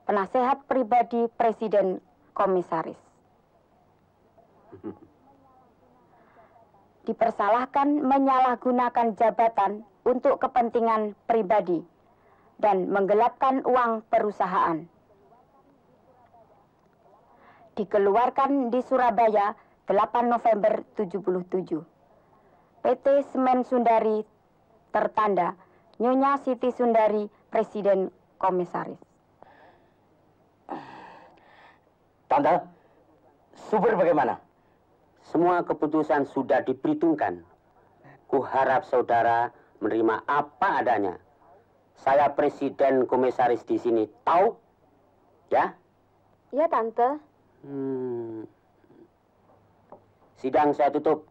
Penasehat Pribadi Presiden Komisaris. Dipersalahkan menyalahgunakan jabatan untuk kepentingan pribadi dan menggelapkan uang perusahaan. Dikeluarkan di Surabaya 8 November 77. PT Semen Sundari tertanda Nyonya Siti Sundari, Presiden Komisaris. Tante, Subur bagaimana? Semua keputusan sudah diperhitungkan. Kuharap saudara menerima apa adanya. Saya presiden komisaris di sini, tahu? Ya? Iya, Tante. Sidang saya tutup.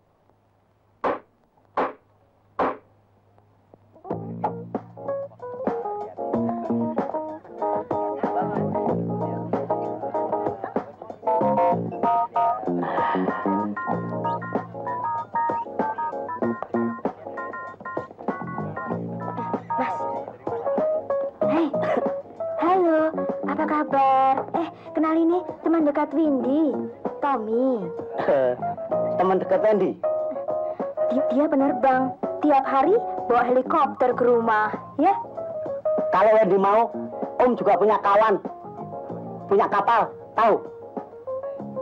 Halo, apa kabar? Kenal ini teman dekat Windy, Tommy. Teman dekat Wendy? Dia penerbang. Tiap hari bawa helikopter ke rumah, ya? Kalau Wendy mau, Om juga punya kawan. Punya kapal, tahu?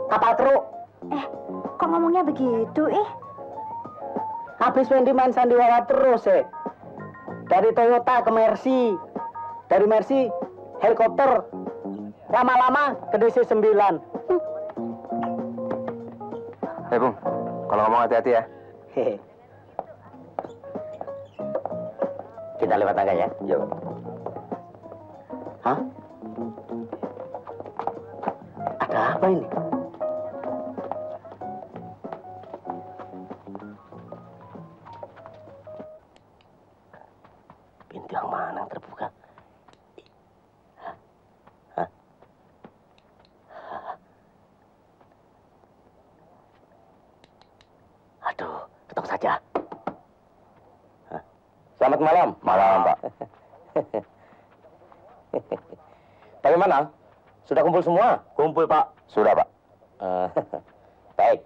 Kapal keruk. Kok ngomongnya begitu, Habis Wendy main sandiwara terus, Dari Toyota ke Mercy. Dari Mercy, helikopter. Lama-lama ke DC 9. Hei, Bung. Kalau ngomong hati-hati ya. Hehe. Kita lewat tangga ya. Yuk. Hah? Ada apa ini? Pintu yang mana yang terbuka? Hah? Aduh, ketok saja. Selamat malam. Malam, Pak. Bagaimana? Sudah kumpul semua? Kumpul, Pak. Sudah, Pak. Baik.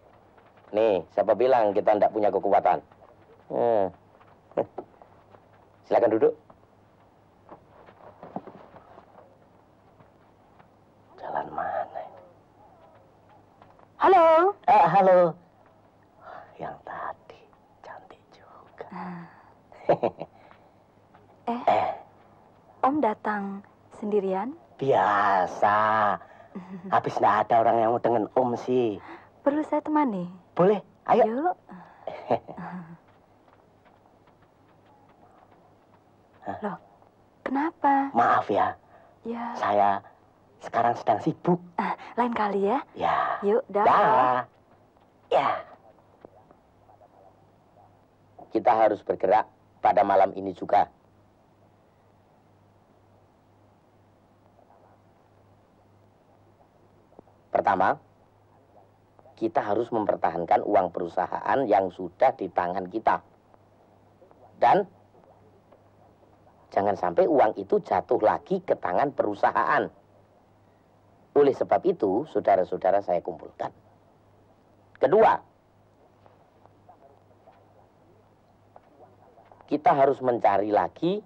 Nih, siapa bilang kita tidak punya kekuatan? Silakan duduk. Jalan mana? Halo. Halo. Yang tadi cantik juga. Om datang sendirian? Biasa. Habis nggak ada orang yang mau dengan Om sih. Perlu saya temani? Boleh, ayo. Yuk. Loh, kenapa? Maaf ya, Ya, saya sekarang sedang sibuk. lain kali ya. Ya. Yuk, dah. Dah. Ya. Kita harus bergerak pada malam ini juga. Pertama, kita harus mempertahankan uang perusahaan yang sudah di tangan kita. Dan jangan sampai uang itu jatuh lagi ke tangan perusahaan. Oleh sebab itu, saudara-saudara saya kumpulkan. Kedua, kita harus mencari lagi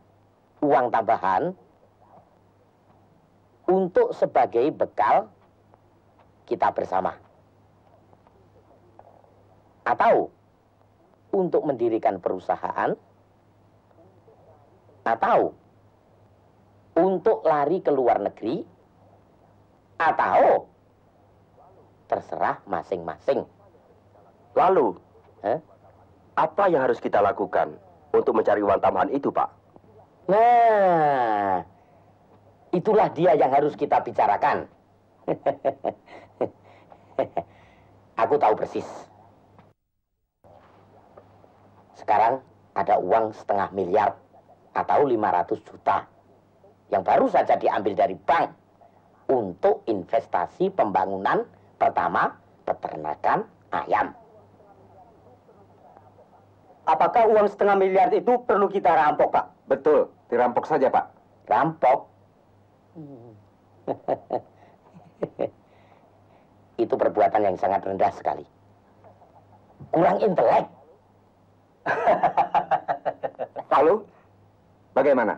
uang tambahan untuk sebagai bekal kita bersama. Atau untuk mendirikan perusahaan, atau untuk lari ke luar negeri, atau terserah masing-masing. Lalu, apa yang harus kita lakukan untuk mencari uang tambahan itu, Pak? Nah, itulah dia yang harus kita bicarakan. Aku tahu persis. Sekarang ada uang 500 miliar atau 500 juta yang baru saja diambil dari bank untuk investasi pembangunan pertama peternakan ayam. Apakah uang 500 miliar itu perlu kita rampok, Pak? Betul, dirampok saja, Pak. Rampok? Itu perbuatan yang sangat rendah sekali. Kurang intelek. Lalu, bagaimana?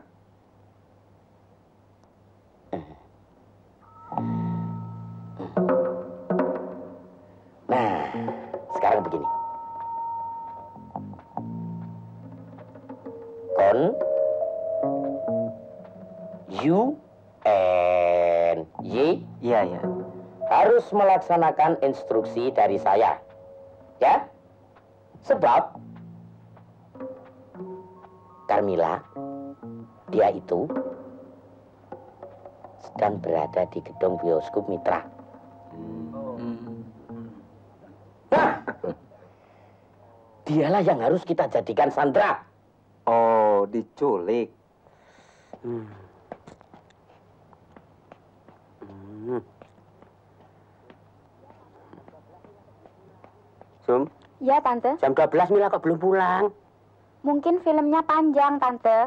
Nah, sekarang begini. U and Y. Iya. Harus melaksanakan instruksi dari saya. Ya? Sebab Carmilla, dia itu sedang berada di gedung bioskop Mitra. Dialah yang harus kita jadikan sandera. Oh, diculik. Sum, Ya, Tante. jam 12 Mila kok belum pulang? Mungkin filmnya panjang, Tante.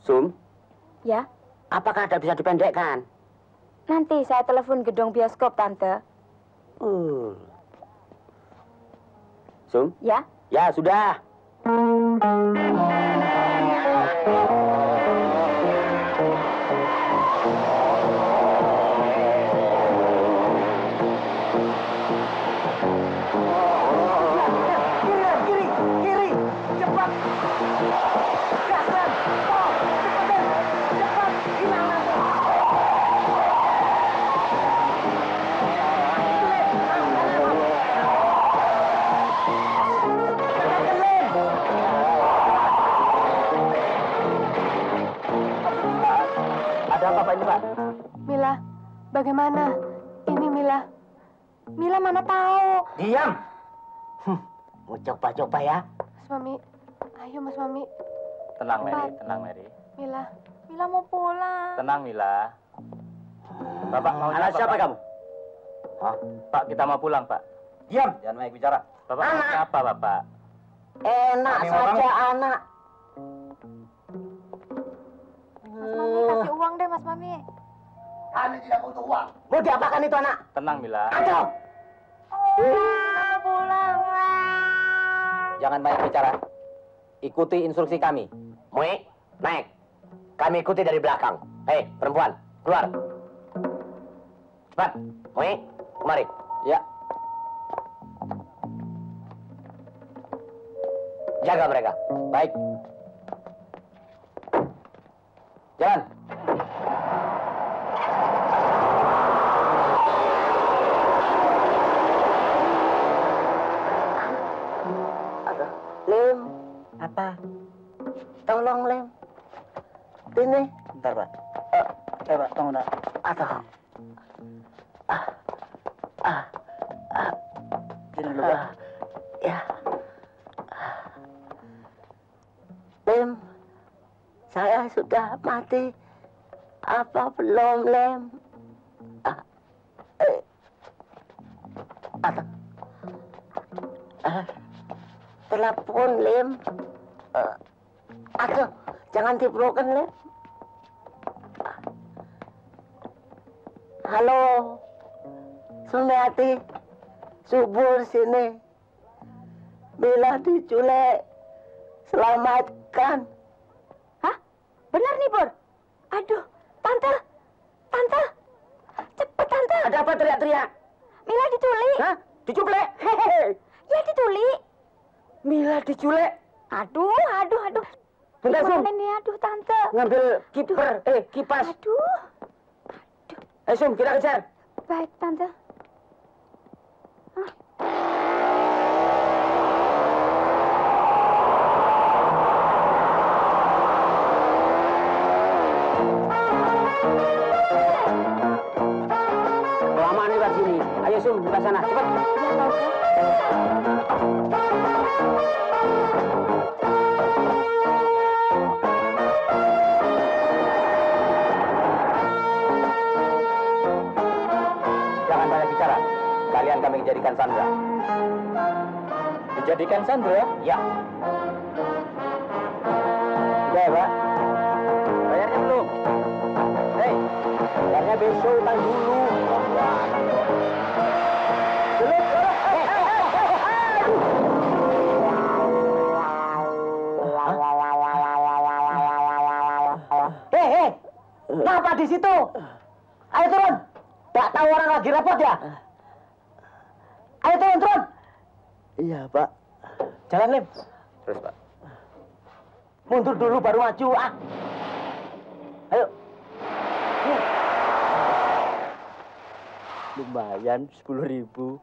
Sum, Ya, apakah ada bisa dipendekkan? nanti saya telepon gedung bioskop, Tante. Sum? Ya? Ya, sudah. Kiri, cepat. Gaskan, stop, cepetan, cepat, hilang nanti. Ada apa Pak ini, Pak? Mila, bagaimana? Ini Mila. Mila mana tahu. Diam. Mau coba-coba ya? Mas Mami, ayo Mas Mami. Tenang, Mary, tenang, Mary. Mila. Mila mau pulang. Tenang, Mila. Bapak mau Anak siapa kamu? Hah? Pak, kita mau pulang, Pak. Diam, jangan banyak bicara. Bapak mau siapa, Bapak? Enak Kami mau saja kamu. anak. Mas Mami kasih uang deh, Mas Mami. Kami tidak butuh uang. Mau diapakan itu anak? Tenang, Mila. Aduh. Mila mau pulang. Jangan banyak bicara. Ikuti instruksi kami. Mui, naik. Kami ikuti dari belakang. Hei, perempuan, keluar. Cepat. Mui, kemari. Ya. Jaga mereka. Baik. Jalan. Lem. Apa? Tolong, Lem. Ini. Bentar, Pak. Pak, tolong, Pak. Atau. Sini dulu, Pak. Ya. Lem. Saya sudah mati. Apa belum, Lem? Telepon, Lem. Aduh, jangan dibroken, Lem. Halo. Sumiati. Subur sini. Mila diculik. Selamatkan. Hah? Benar nih, Bor? Aduh, Tante. Tante. Cepet, Tante. Ada apa teriak-teriak? Mila diculik. Hah? Diculik? Hehehe. Ya, diculik. Mila diculik? Aduh. Bentar, Sum. Gimana nih, aduh, Tante. Ngambil kipas. Aduh. Sum, kita kejar. Baik, Tante. Kelamaan lewat sini. Ayo, Sum, ke sana. Cepat. Jangan banyak bicara. Kalian kami jadikan sandera. Dijadikan sandera? Ya. Udah ya, Pak? Bayarnya belum? Hei, bayarnya besok, utang dulu. Hei, kenapa di situ? Ayo turun. Tak tahu orang lagi repot ya? Ayo turun. Iya, Pak. Jalan, Lem. Terus, Pak. Mundur dulu baru maju, ah. Ayo. Lumayan, 10.000.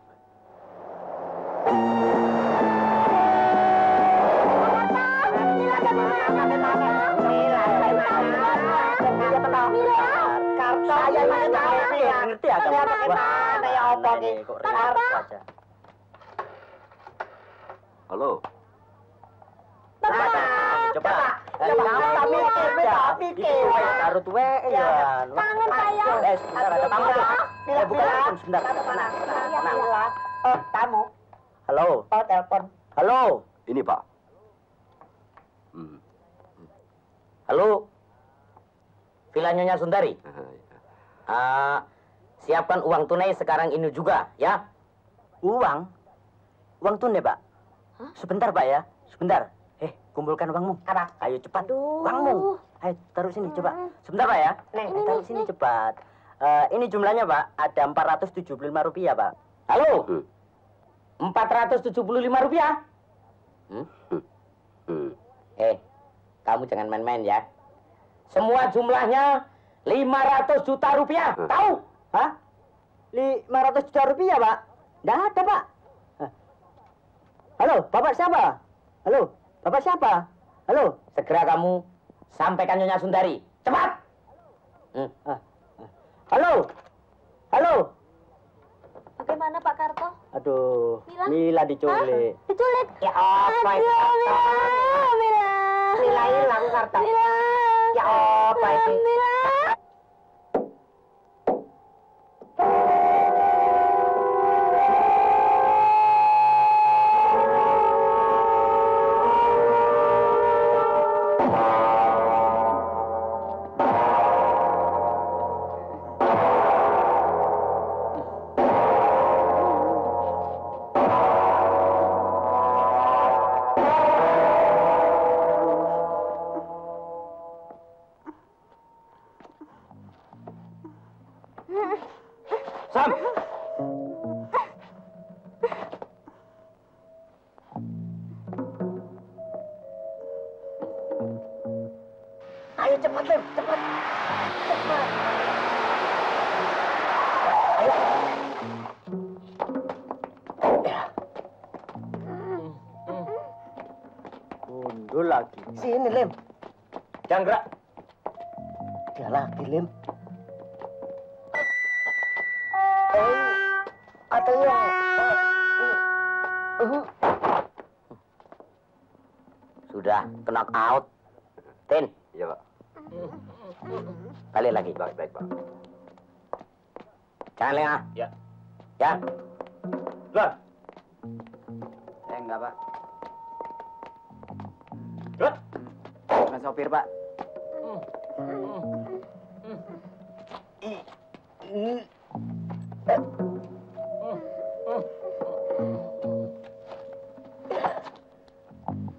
Saya ini ngerti ya kamu? Mana ya apa nih? Kok ribut saja. Halo. Coba. Tak mikir. Taruh tuwe ya. Tangan saya. Sebentar ada tamu. Bukan sebentar. Mila. Oh, tamu. Halo. Oh, telepon. Halo. Ini Pak. Halo. Villa Nyonya Sundari. Siapkan uang tunai sekarang ini juga, ya. Uang? Uang tunai, Pak? Sebentar, Pak ya. Sebentar. Kumpulkan uangmu. Apa? Ayo cepat. Uangmu. Ayo taruh sini coba. Sebentar, Pak ya. Taruh sini cepat. Ini jumlahnya, Pak. Ada Rp475, Pak. Halo. Rp475. Kamu jangan main-main ya. Semua jumlahnya 500 juta rupiah. Tahu? Hah? 500 juta rupiah, Pak? Nggak ada, Pak. Halo, Bapak siapa? Halo, Bapak siapa? Halo. Segera kamu sampaikan Nyonya Sundari. Cepat. Halo. Halo. Bagaimana Pak Karto? Aduh, Mila diculik. Diculik? Ya apa itu? Mila. Mila hilang Karto. Mila. Ya apa itu? Mila. Sam. Ayo cepat, Lim. Cepat. Cepat. Ayo. Gundul lagi. Sini, Lim. Jangan gerak. Dia lagi, Lim. Atau yang Sudah, knock out. Tin. Iya, Pak. Balik lagi. Baik, Pak. Jangan lengah. Ya. Ya. Lah. Enggak, Pak. Lah. Bukan sopir, Pak.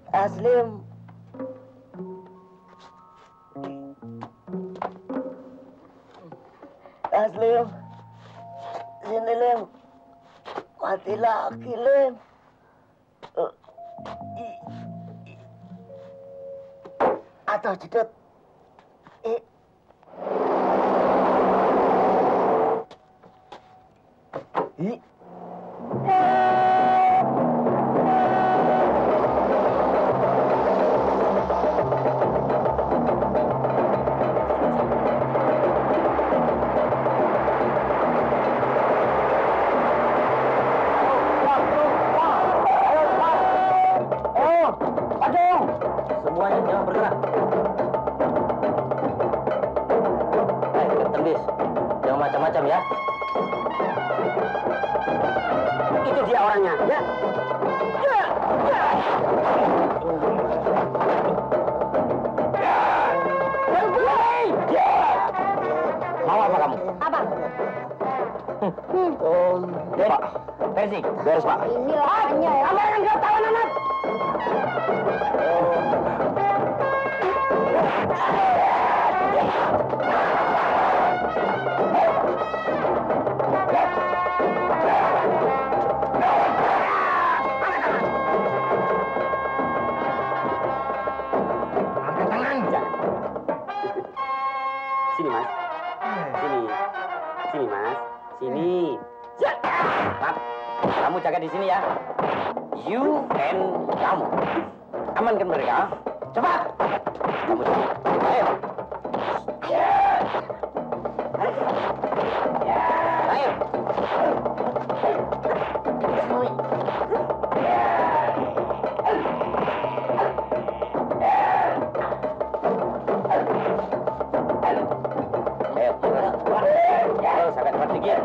Aslim. Aslim. Sini, Lim. Mati lagi, Lim. Atau jedot. Semuanya jangan bergerak. Kapten Bis, jangan macam-macam ya. Itu dia orangnya, ya. Mau apa kamu? Abang. Pak. Versi. Beres, Pak. Ini lahannya ya. Apa yang kau tahu, anak? Sini, Mas. Sini. Sini, Mas. Sini. Ya. Kamu jaga di sini ya. You and kamu. Amankan mereka. Cepat. Kamu cepat. Ayo. Ayo, sangat cepat dikit.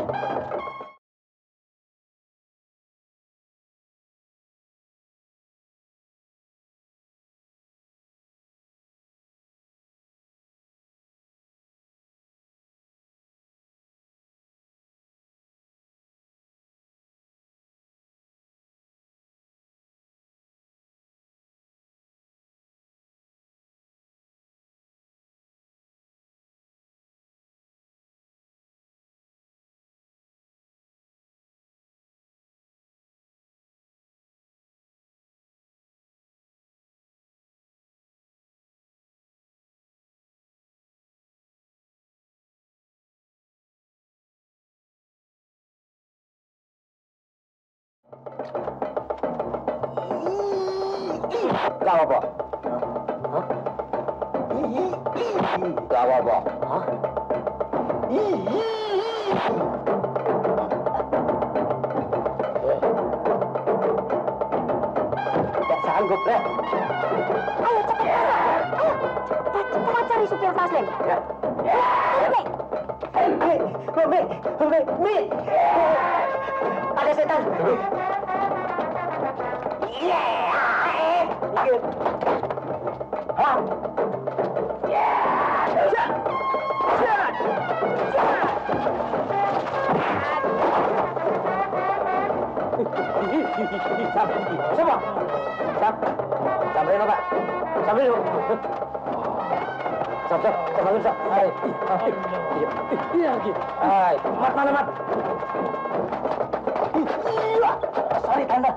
Gak apa-apa. Gak apa-apa. Gak sanggup, Le. Ayo cepat. Ayo cepat cari supir Taslim. Ya. Mi. Ada setan. Siapa? Sampai Pak. Sampai dulu. Sampai. Hai. Iya lagi. Hai. Mat mana Mat? Sorry Tanda.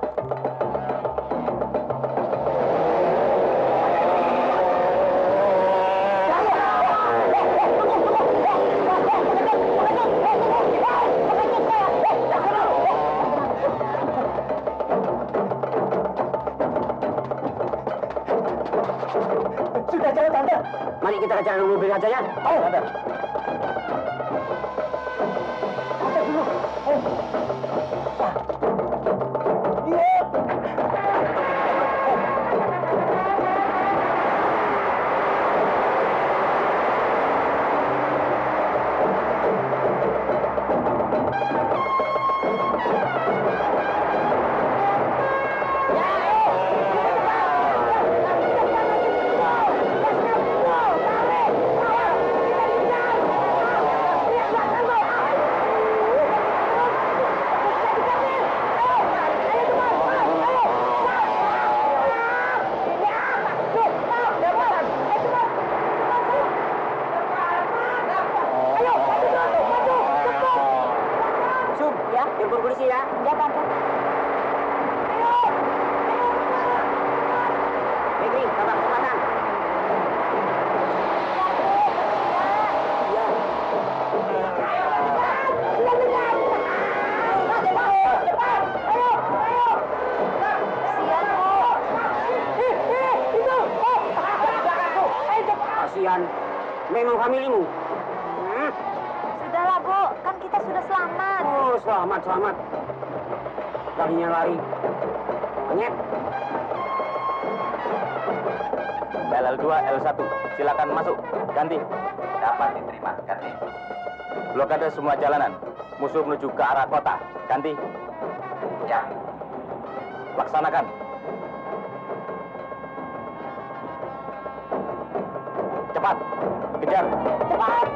Sudah jalan Tanda. Mari kita ke jalan mobil aja ya. Ayo Tanda. Tanda dulu. Ayo. Jemput polisi ya. Ya, Tante. Ini, Bapak kesempatan. Kasihan, memang familimu. Sudahlah, Bu. Kan kita sudah selamat. Oh, selamat. Larinya lari. Penyet. LL2, L1, silakan masuk. Ganti. Dapat diterima, ganti. Blokade semua jalanan. Musuh menuju ke arah kota. Ganti. Ya. Laksanakan. Cepat. Kejar. Cepat.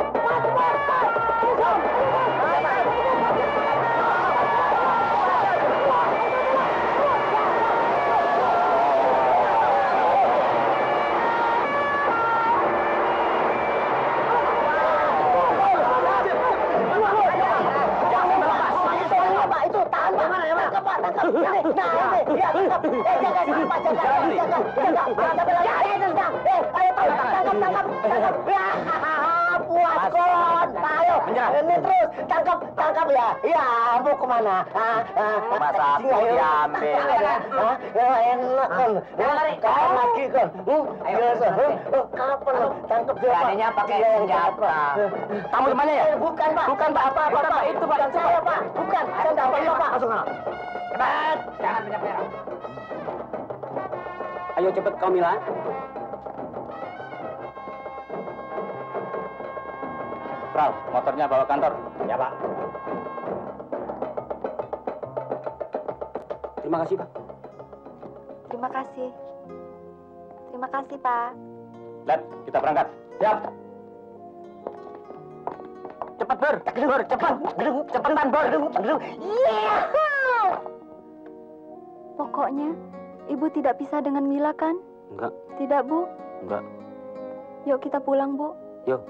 Ini terus tangkap ya. Iya, mau kemana? Masa aku diambil. Enak kan. Kapan lagi kan? Kapan tangkap dia? Beraninya pakai senjata. Kamu temannya ya? Bukan Pak. Bukan Pak. Apa Itu Pak. Bukan saya Pak. Bukan. Saya tidak apa-apa. Langsung Cepat, jangan banyak merah. Ayo cepet kau Mila. Pral, motornya bawa kantor. Ya, Pak. Terima kasih, Pak. Terima kasih. Terima kasih, Pak. Let, kita berangkat. Siap. Cepat, Bur. Cepat. Cepetan, Bur. Iya. Pokoknya, Ibu tidak pisah dengan Mila, kan? Enggak. Tidak, Bu? Enggak. Yuk kita pulang, Bu. Yuk.